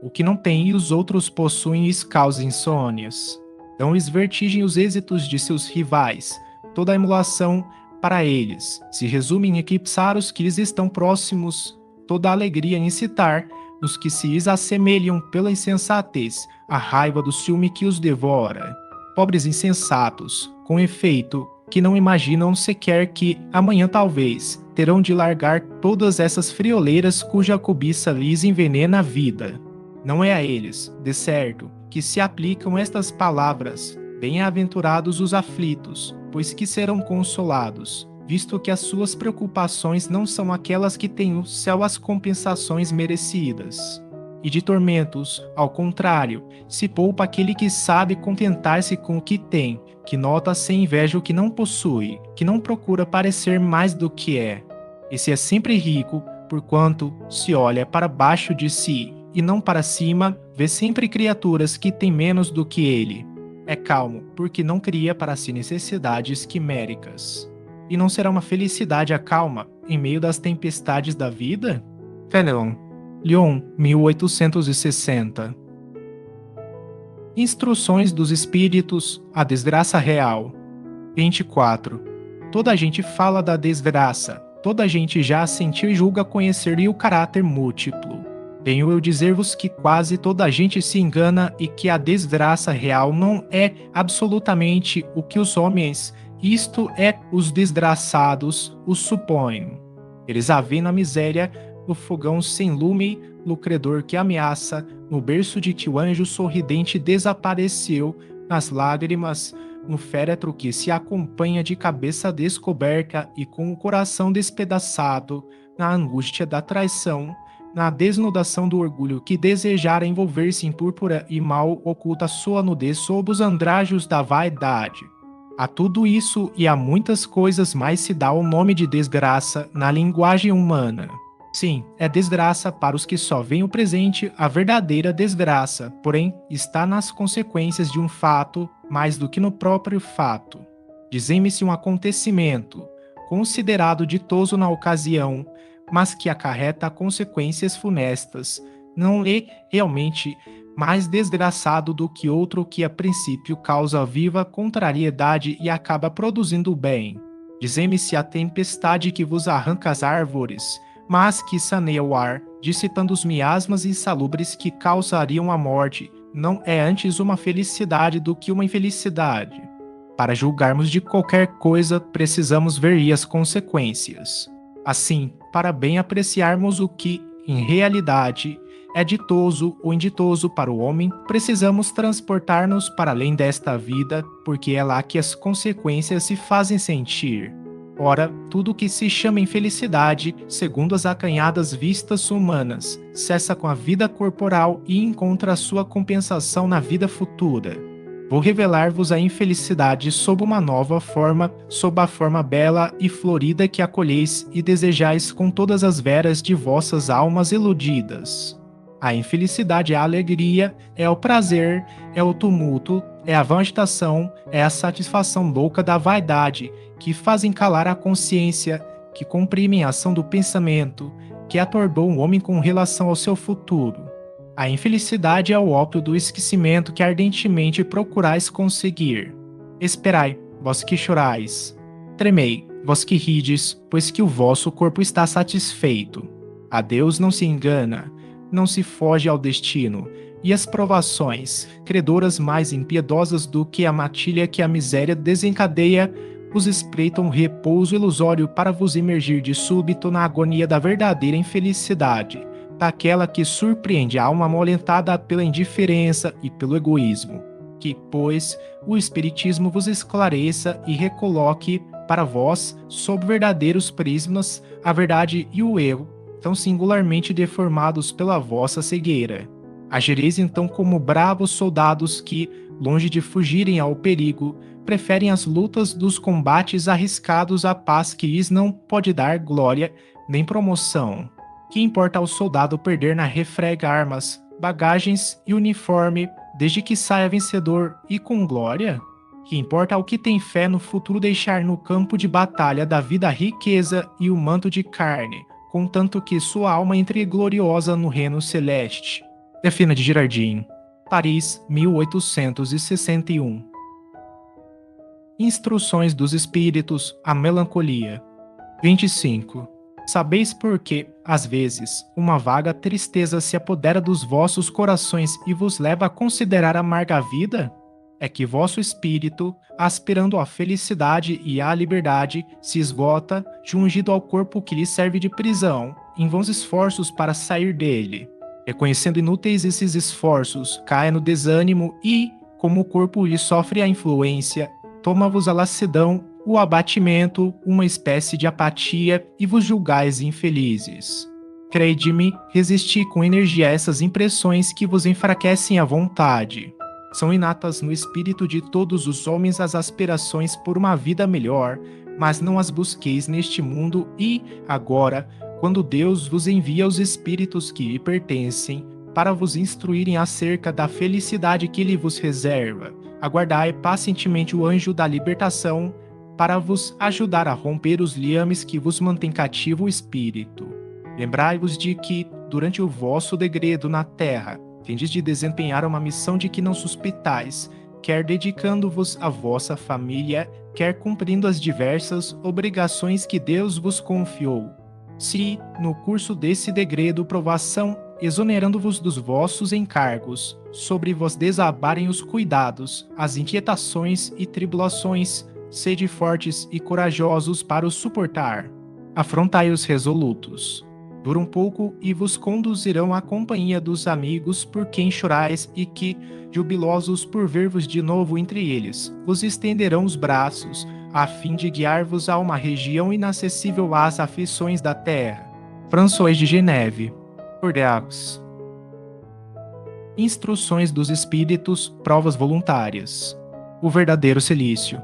O que não tem e os outros possuem lhes causa insônias. Dão-lhes vertigem os êxitos de seus rivais. Toda a emulação, para eles, se resume em eclipsar os que lhes estão próximos. Toda a alegria em citar, os que se assemelham pela insensatez, a raiva do ciúme que os devora. Pobres insensatos, com efeito, que não imaginam sequer que, amanhã talvez, terão de largar todas essas frioleiras cuja cobiça lhes envenena a vida. Não é a eles, de certo, que se aplicam estas palavras: bem-aventurados os aflitos, pois que serão consolados, visto que as suas preocupações não são aquelas que têm no céu as compensações merecidas. E de tormentos, ao contrário, se poupa aquele que sabe contentar-se com o que tem, que nota sem inveja o que não possui, que não procura parecer mais do que é. Esse é sempre rico, porquanto se olha para baixo de si, e não para cima, vê sempre criaturas que têm menos do que ele. É calmo, porque não cria para si necessidades quiméricas. E não será uma felicidade a calma, em meio das tempestades da vida? Fénelon, Lyon, 1860. Instruções dos Espíritos, a desgraça real. 24. Toda a gente fala da desgraça, toda a gente já a sentiu e julga conhecer-lhe o caráter múltiplo. Venho eu dizer-vos que quase toda a gente se engana e que a desgraça real não é absolutamente o que os homens, isto é, os desgraçados, os supõem. Eles a veem na miséria, no fogão sem lume, no credor que ameaça, no berço de que o anjo sorridente desapareceu, nas lágrimas, no féretro que se acompanha de cabeça descoberta e com o coração despedaçado, na angústia da traição, na desnudação do orgulho que desejara envolver-se em púrpura e mal oculta sua nudez sob os andrajos da vaidade. A tudo isso e a muitas coisas mais se dá o nome de desgraça na linguagem humana. Sim, é desgraça para os que só veem o presente, a verdadeira desgraça, porém, está nas consequências de um fato mais do que no próprio fato. Dizem-me-se um acontecimento, considerado ditoso na ocasião, mas que acarreta consequências funestas, não é realmente mais desgraçado do que outro que a princípio causa viva contrariedade e acaba produzindo bem. Dizem-me-se a tempestade que vos arranca as árvores, mas que saneia o ar, dissipando os miasmas insalubres que causariam a morte, não é antes uma felicidade do que uma infelicidade. Para julgarmos de qualquer coisa, precisamos ver as consequências. Assim, para bem apreciarmos o que, em realidade, é ditoso ou inditoso para o homem, precisamos transportar-nos para além desta vida, porque é lá que as consequências se fazem sentir. Ora, tudo o que se chama infelicidade, segundo as acanhadas vistas humanas, cessa com a vida corporal e encontra a sua compensação na vida futura. Vou revelar-vos a infelicidade sob uma nova forma, sob a forma bela e florida que acolheis e desejais com todas as veras de vossas almas iludidas. A infelicidade é a alegria, é o prazer, é o tumulto, é a vagitação, é a satisfação louca da vaidade, que fazem calar a consciência, que comprimem a ação do pensamento, que atordoam o homem com relação ao seu futuro. A infelicidade é o ópio do esquecimento que ardentemente procurais conseguir. Esperai, vós que chorais. Tremei, vós que rides, pois que o vosso corpo está satisfeito. A Deus não se engana, não se foge ao destino, e as provações, credoras mais impiedosas do que a matilha que a miséria desencadeia, vos espreitam repouso ilusório para vos imergir de súbito na agonia da verdadeira infelicidade, daquela que surpreende a alma amolentada pela indiferença e pelo egoísmo. Que, pois, o Espiritismo vos esclareça e recoloque para vós, sob verdadeiros prismas, a verdade e o erro, tão singularmente deformados pela vossa cegueira. Agireis então como bravos soldados que, longe de fugirem ao perigo, preferem as lutas dos combates arriscados à paz que lhes não pode dar glória nem promoção. Que importa ao soldado perder na refrega armas, bagagens e uniforme, desde que saia vencedor e com glória? Que importa ao que tem fé no futuro deixar no campo de batalha da vida a riqueza e o manto de carne, contanto que sua alma entre gloriosa no reino celeste. Delfina de Girardin, Paris, 1861. Instruções dos Espíritos, a Melancolia. 25. Sabeis por que, às vezes, uma vaga tristeza se apodera dos vossos corações e vos leva a considerar amarga a vida? É que vosso espírito, aspirando à felicidade e à liberdade, se esgota, jungido ao corpo que lhe serve de prisão, em vãos esforços para sair dele. Reconhecendo inúteis esses esforços, cai no desânimo e, como o corpo lhe sofre a influência, toma-vos a lassidão, o abatimento, uma espécie de apatia e vos julgais infelizes. Crede-me, resisti com energia a essas impressões que vos enfraquecem a vontade. São inatas no espírito de todos os homens as aspirações por uma vida melhor, mas não as busqueis neste mundo e, agora, quando Deus vos envia os espíritos que lhe pertencem, para vos instruírem acerca da felicidade que ele vos reserva, aguardai pacientemente o anjo da libertação, para vos ajudar a romper os liames que vos mantém cativo o espírito. Lembrai-vos de que, durante o vosso degredo na terra, tendes de desempenhar uma missão de que não suspeitais, quer dedicando-vos à vossa família, quer cumprindo as diversas obrigações que Deus vos confiou. Se, no curso desse degredo provação, exonerando-vos dos vossos encargos, sobre vos desabarem os cuidados, as inquietações e tribulações, sede fortes e corajosos para os suportar. Afrontai os resolutos. Dura um pouco e vos conduzirão à companhia dos amigos por quem chorais e que, jubilosos por ver-vos de novo entre eles, vos estenderão os braços, a fim de guiar-vos a uma região inacessível às aflições da terra. François de Geneve, Ordeaux. Instruções dos Espíritos, provas voluntárias. O verdadeiro cilício.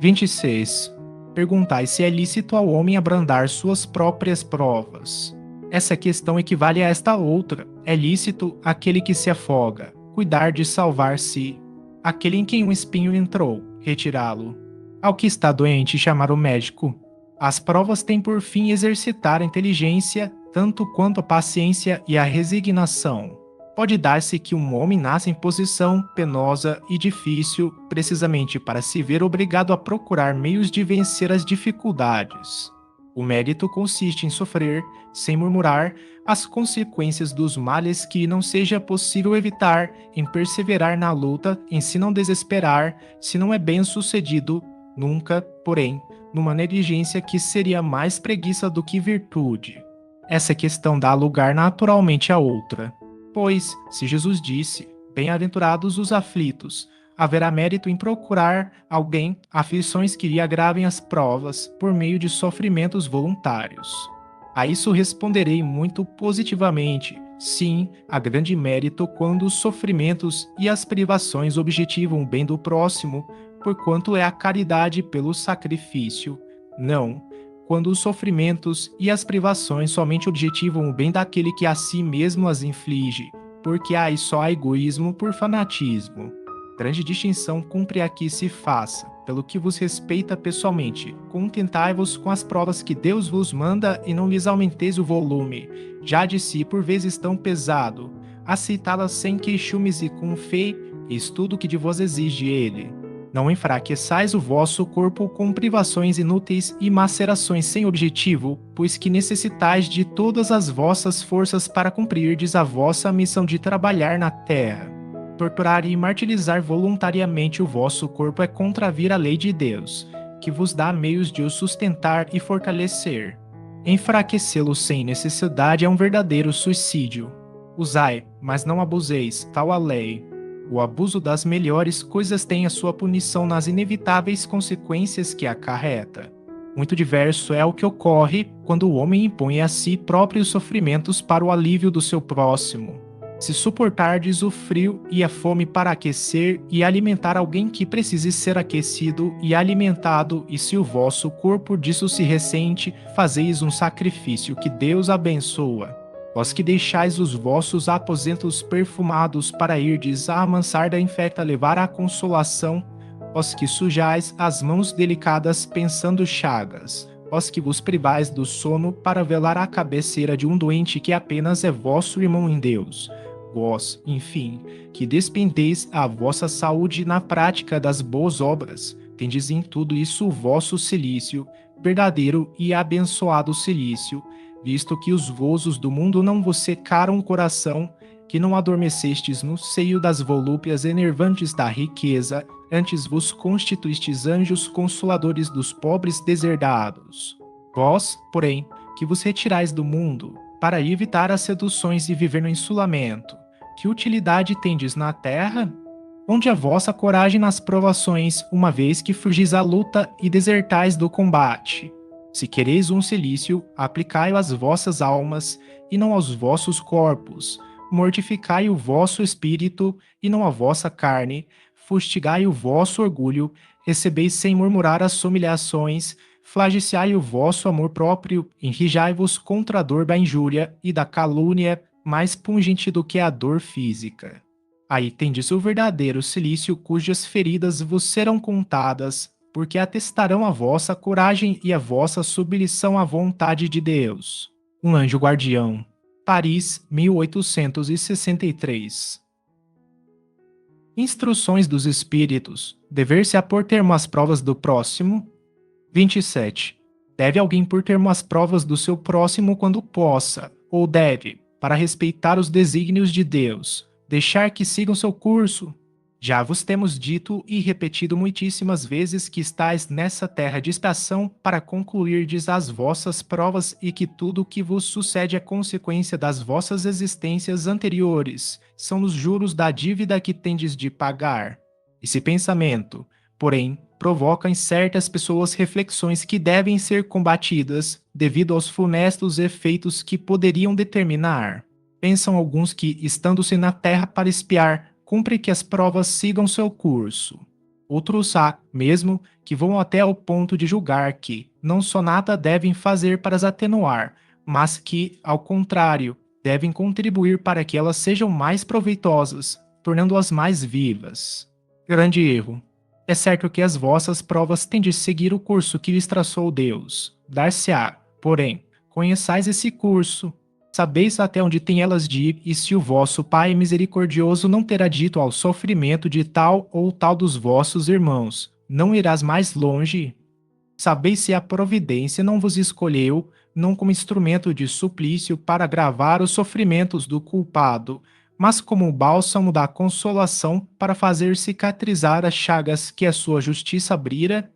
26. Perguntai se é lícito ao homem abrandar suas próprias provas. Essa questão equivale a esta outra. É lícito aquele que se afoga, cuidar de salvar-se. Aquele em quem um espinho entrou, retirá-lo. Ao que está doente, chamar o médico. As provas têm por fim exercitar a inteligência, tanto quanto a paciência e a resignação. Pode dar-se que um homem nasça em posição penosa e difícil, precisamente para se ver obrigado a procurar meios de vencer as dificuldades. O mérito consiste em sofrer, sem murmurar, as consequências dos males que não seja possível evitar, em perseverar na luta, em se não desesperar, se não é bem-sucedido, nunca, porém, numa negligência que seria mais preguiça do que virtude. Essa questão dá lugar naturalmente a outra. Pois, se Jesus disse, bem-aventurados os aflitos, haverá mérito em procurar alguém aflições que lhe agravem as provas por meio de sofrimentos voluntários. A isso responderei muito positivamente. Sim, há grande mérito quando os sofrimentos e as privações objetivam o bem do próximo, porquanto é a caridade pelo sacrifício. Não, quando os sofrimentos e as privações somente objetivam o bem daquele que a si mesmo as inflige, porque aí só há egoísmo por fanatismo. Grande distinção cumpre aqui se faça, pelo que vos respeita pessoalmente. Contentai-vos com as provas que Deus vos manda e não lhes aumenteis o volume, já de si por vezes tão pesado. Aceitá-las sem queixumes e com fé, estudo que de vos exige ele. Não enfraqueçais o vosso corpo com privações inúteis e macerações sem objetivo, pois que necessitais de todas as vossas forças para cumprirdes a vossa missão de trabalhar na terra. Torturar e martirizar voluntariamente o vosso corpo é contravir a lei de Deus, que vos dá meios de o sustentar e fortalecer. Enfraquecê-lo sem necessidade é um verdadeiro suicídio. Usai, mas não abuseis, tal a lei. O abuso das melhores coisas tem a sua punição nas inevitáveis consequências que acarreta. Muito diverso é o que ocorre quando o homem impõe a si próprios sofrimentos para o alívio do seu próximo. Se suportardes o frio e a fome para aquecer e alimentar alguém que precise ser aquecido e alimentado, e se o vosso corpo disso se ressente, fazeis um sacrifício que Deus abençoa. Vós que deixais os vossos aposentos perfumados para irdes à mansarda infecta levar a consolação, vós que sujais as mãos delicadas pensando chagas, vós que vos privais do sono para velar a cabeceira de um doente que apenas é vosso irmão em Deus, vós, enfim, que despendeis a vossa saúde na prática das boas obras, tendes em tudo isso o vosso cilício, verdadeiro e abençoado silício, visto que os gozos do mundo não vos secaram o coração, que não adormecestes no seio das volúpias enervantes da riqueza, antes vos constituístes anjos consoladores dos pobres deserdados. Vós, porém, que vos retirais do mundo, para evitar as seduções e viver no insulamento, que utilidade tendes na terra? Onde a vossa coragem nas provações, uma vez que fugis à luta e desertais do combate. Se quereis um cilício, aplicai-o às vossas almas, e não aos vossos corpos. Mortificai o vosso espírito, e não a vossa carne. Fustigai o vosso orgulho, recebeis sem murmurar as humilhações. Flagiciai o vosso amor próprio, enrijai-vos contra a dor da injúria e da calúnia, mais pungente do que a dor física. Aí tendes o verdadeiro cilício, cujas feridas vos serão contadas, porque atestarão a vossa coragem e a vossa submissão à vontade de Deus. Um anjo guardião. Paris, 1863. Instruções dos Espíritos. Dever-se a pôr termo às provas do próximo. 27. Deve alguém pôr termo às provas do seu próximo quando possa, ou deve, para respeitar os desígnios de Deus, deixar que sigam seu curso? Já vos temos dito e repetido muitíssimas vezes que estáis nessa terra de expiação para concluirdes as vossas provas e que tudo o que vos sucede é consequência das vossas existências anteriores, são os juros da dívida que tendes de pagar. Esse pensamento, porém, provoca em certas pessoas reflexões que devem ser combatidas devido aos funestos efeitos que poderiam determinar. Pensam alguns que, estando-se na terra para espiar, cumpre que as provas sigam seu curso. Outros há, mesmo, que vão até ao ponto de julgar que não só nada devem fazer para as atenuar, mas que, ao contrário, devem contribuir para que elas sejam mais proveitosas, tornando-as mais vivas. Grande erro. É certo que as vossas provas têm de seguir o curso que lhes traçou Deus. Dar-se-á, porém, conheçais esse curso, sabeis até onde tem elas de ir, e se o vosso Pai misericordioso não terá dito ao sofrimento de tal ou tal dos vossos irmãos, não irás mais longe? Sabeis se a providência não vos escolheu, não como instrumento de suplício para agravar os sofrimentos do culpado, mas como o bálsamo da consolação para fazer cicatrizar as chagas que a sua justiça abrira?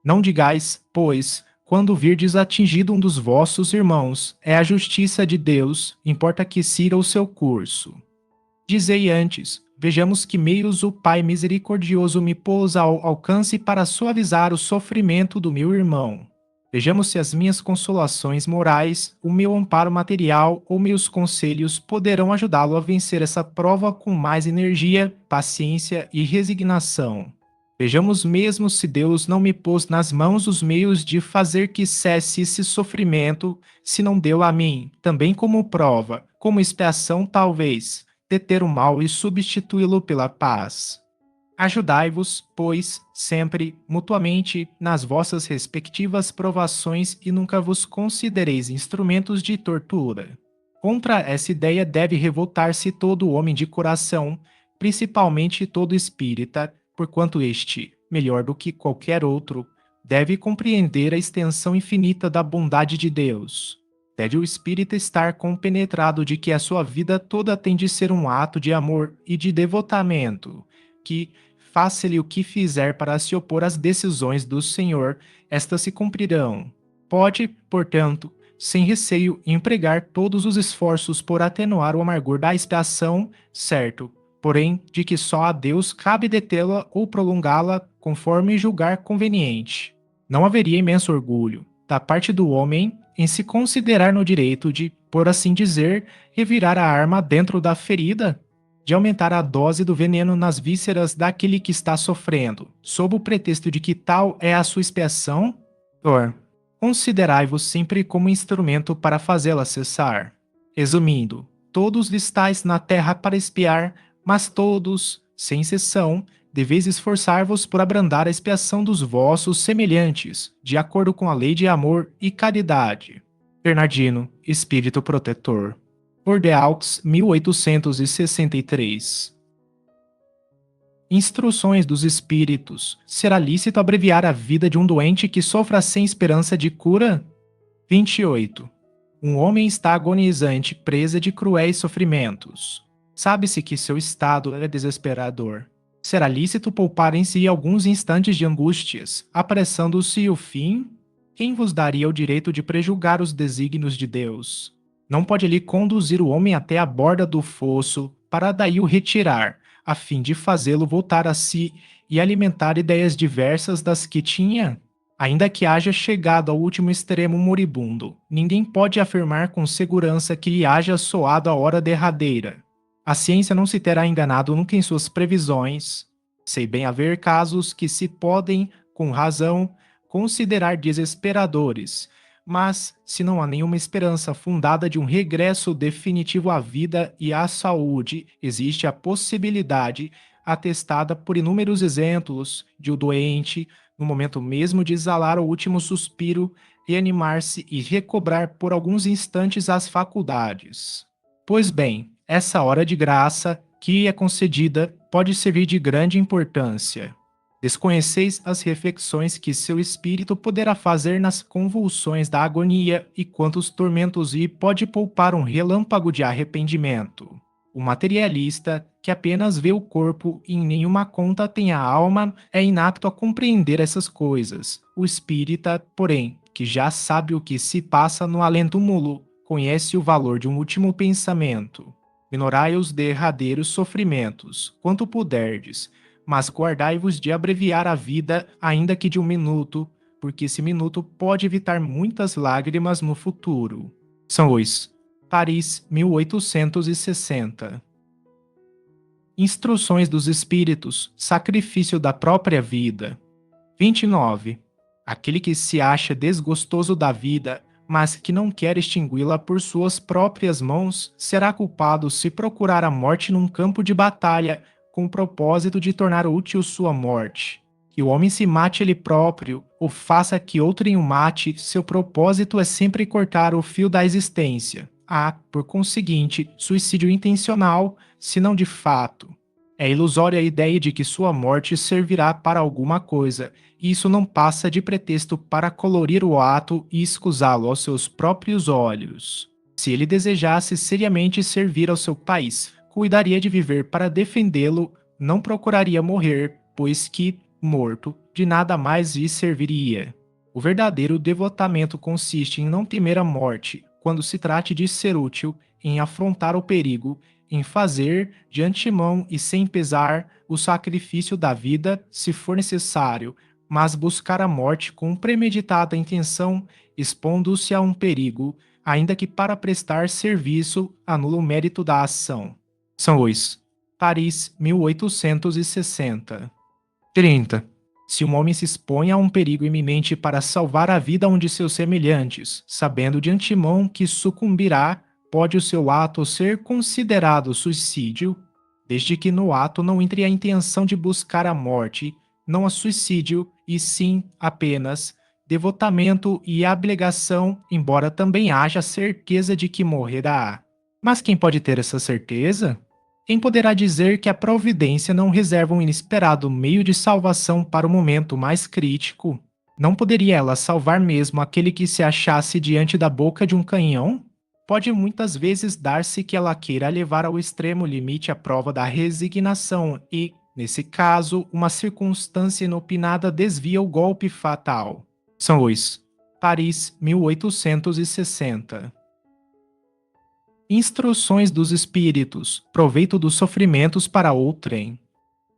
Não digais, pois, quando virdes atingido um dos vossos irmãos, é a justiça de Deus, importa que siga o seu curso. Dizei antes, vejamos que meios o Pai misericordioso me pôs ao alcance para suavizar o sofrimento do meu irmão. Vejamos se as minhas consolações morais, o meu amparo material ou meus conselhos poderão ajudá-lo a vencer essa prova com mais energia, paciência e resignação. Vejamos mesmo se Deus não me pôs nas mãos os meios de fazer que cesse esse sofrimento, se não deu a mim, também como prova, como expiação talvez, deter o mal e substituí-lo pela paz. Ajudai-vos, pois, sempre, mutuamente, nas vossas respectivas provações e nunca vos considereis instrumentos de tortura. Contra essa ideia deve revoltar-se todo homem de coração, principalmente todo espírita, porquanto este, melhor do que qualquer outro, deve compreender a extensão infinita da bondade de Deus. Deve o espírita estar compenetrado de que a sua vida toda tem de ser um ato de amor e de devotamento, que, faça-lhe o que fizer para se opor às decisões do Senhor, estas se cumprirão. Pode, portanto, sem receio, empregar todos os esforços por atenuar o amargor da expiação, certo, porém, de que só a Deus cabe detê-la ou prolongá-la conforme julgar conveniente. Não haveria imenso orgulho, da parte do homem, em se considerar no direito de, por assim dizer, revirar a arma dentro da ferida, de aumentar a dose do veneno nas vísceras daquele que está sofrendo, sob o pretexto de que tal é a sua expiação? Considerai-vos sempre como instrumento para fazê-la cessar. Resumindo, todos estáis na terra para expiar, mas todos, sem exceção, deveis esforçar-vos por abrandar a expiação dos vossos semelhantes, de acordo com a lei de amor e caridade. Bernardino, Espírito Protetor. Bordeaux, 1863. Instruções dos Espíritos. Será lícito abreviar a vida de um doente que sofra sem esperança de cura? 28. Um homem está agonizante, presa de cruéis sofrimentos. Sabe-se que seu estado é desesperador. Será lícito poupar em si alguns instantes de angústias, apressando-se o fim? Quem vos daria o direito de prejulgar os desígnios de Deus? Não pode lhe conduzir o homem até a borda do fosso, para daí o retirar, a fim de fazê-lo voltar a si e alimentar ideias diversas das que tinha? Ainda que haja chegado ao último extremo moribundo, ninguém pode afirmar com segurança que lhe haja soado a hora derradeira. A ciência não se terá enganado nunca em suas previsões. Sei bem haver casos que se podem, com razão, considerar desesperadores, mas, se não há nenhuma esperança fundada de um regresso definitivo à vida e à saúde, existe a possibilidade, atestada por inúmeros exemplos, de o doente, no momento mesmo de exalar o último suspiro, reanimar-se e recobrar por alguns instantes as faculdades. Pois bem, essa hora de graça, que é concedida, pode servir de grande importância. Desconheceis as reflexões que seu espírito poderá fazer nas convulsões da agonia e quantos tormentos lhe pode poupar um relâmpago de arrependimento. O materialista, que apenas vê o corpo e em nenhuma conta tem a alma, é inapto a compreender essas coisas. O espírita, porém, que já sabe o que se passa no além-túmulo, conhece o valor de um último pensamento. Minorai os derradeiros sofrimentos, quanto puderdes, mas guardai-vos de abreviar a vida, ainda que de um minuto, porque esse minuto pode evitar muitas lágrimas no futuro. São Luís, Paris, 1860. Instruções dos Espíritos, sacrifício da própria vida. 29. Aquele que se acha desgostoso da vida, mas que não quer extingui-la por suas próprias mãos, será culpado se procurar a morte num campo de batalha, com o propósito de tornar útil sua morte. Que o homem se mate ele próprio, ou faça que outrem o mate, seu propósito é sempre cortar o fio da existência. Há, por conseguinte, suicídio intencional, se não de fato. É ilusória a ideia de que sua morte servirá para alguma coisa, e isso não passa de pretexto para colorir o ato e escusá-lo aos seus próprios olhos. Se ele desejasse seriamente servir ao seu país, cuidaria de viver para defendê-lo, não procuraria morrer, pois que, morto, de nada mais lhe serviria. O verdadeiro devotamento consiste em não temer a morte, quando se trate de ser útil, em afrontar o perigo, em fazer, de antemão e sem pesar, o sacrifício da vida, se for necessário, mas buscar a morte com premeditada intenção, expondo-se a um perigo, ainda que para prestar serviço, anula o mérito da ação. São Luís, Paris, 1860. 30. Se um homem se expõe a um perigo iminente para salvar a vida a um de seus semelhantes, sabendo de antemão que sucumbirá, pode o seu ato ser considerado suicídio, desde que no ato não entre a intenção de buscar a morte, não a suicídio, e sim apenas devotamento e abnegação, embora também haja certeza de que morrerá. Mas quem pode ter essa certeza? Quem poderá dizer que a providência não reserva um inesperado meio de salvação para o momento mais crítico? Não poderia ela salvar mesmo aquele que se achasse diante da boca de um canhão? Pode muitas vezes dar-se que ela queira levar ao extremo limite a prova da resignação e, nesse caso, uma circunstância inopinada desvia o golpe fatal. São Luís, Paris, 1860. Instruções dos Espíritos, proveito dos sofrimentos para outrem.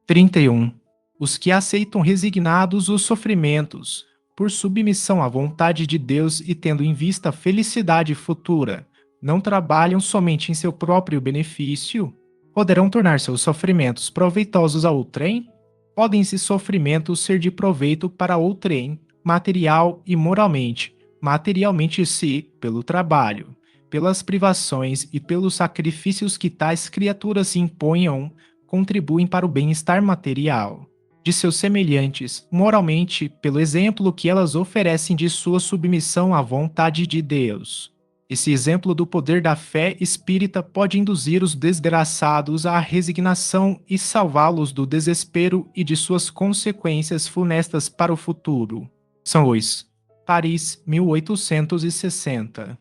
31. Os que aceitam resignados os sofrimentos, por submissão à vontade de Deus e tendo em vista a felicidade futura, não trabalham somente em seu próprio benefício? Poderão tornar seus sofrimentos proveitosos a outrem? Podem esses sofrimentos ser de proveito para outrem, material e moralmente, materialmente se, pelo trabalho, pelas privações e pelos sacrifícios que tais criaturas se imponham, contribuem para o bem-estar material de seus semelhantes, moralmente, pelo exemplo que elas oferecem de sua submissão à vontade de Deus. Esse exemplo do poder da fé espírita pode induzir os desgraçados à resignação e salvá-los do desespero e de suas consequências funestas para o futuro. São os Paris, 1860.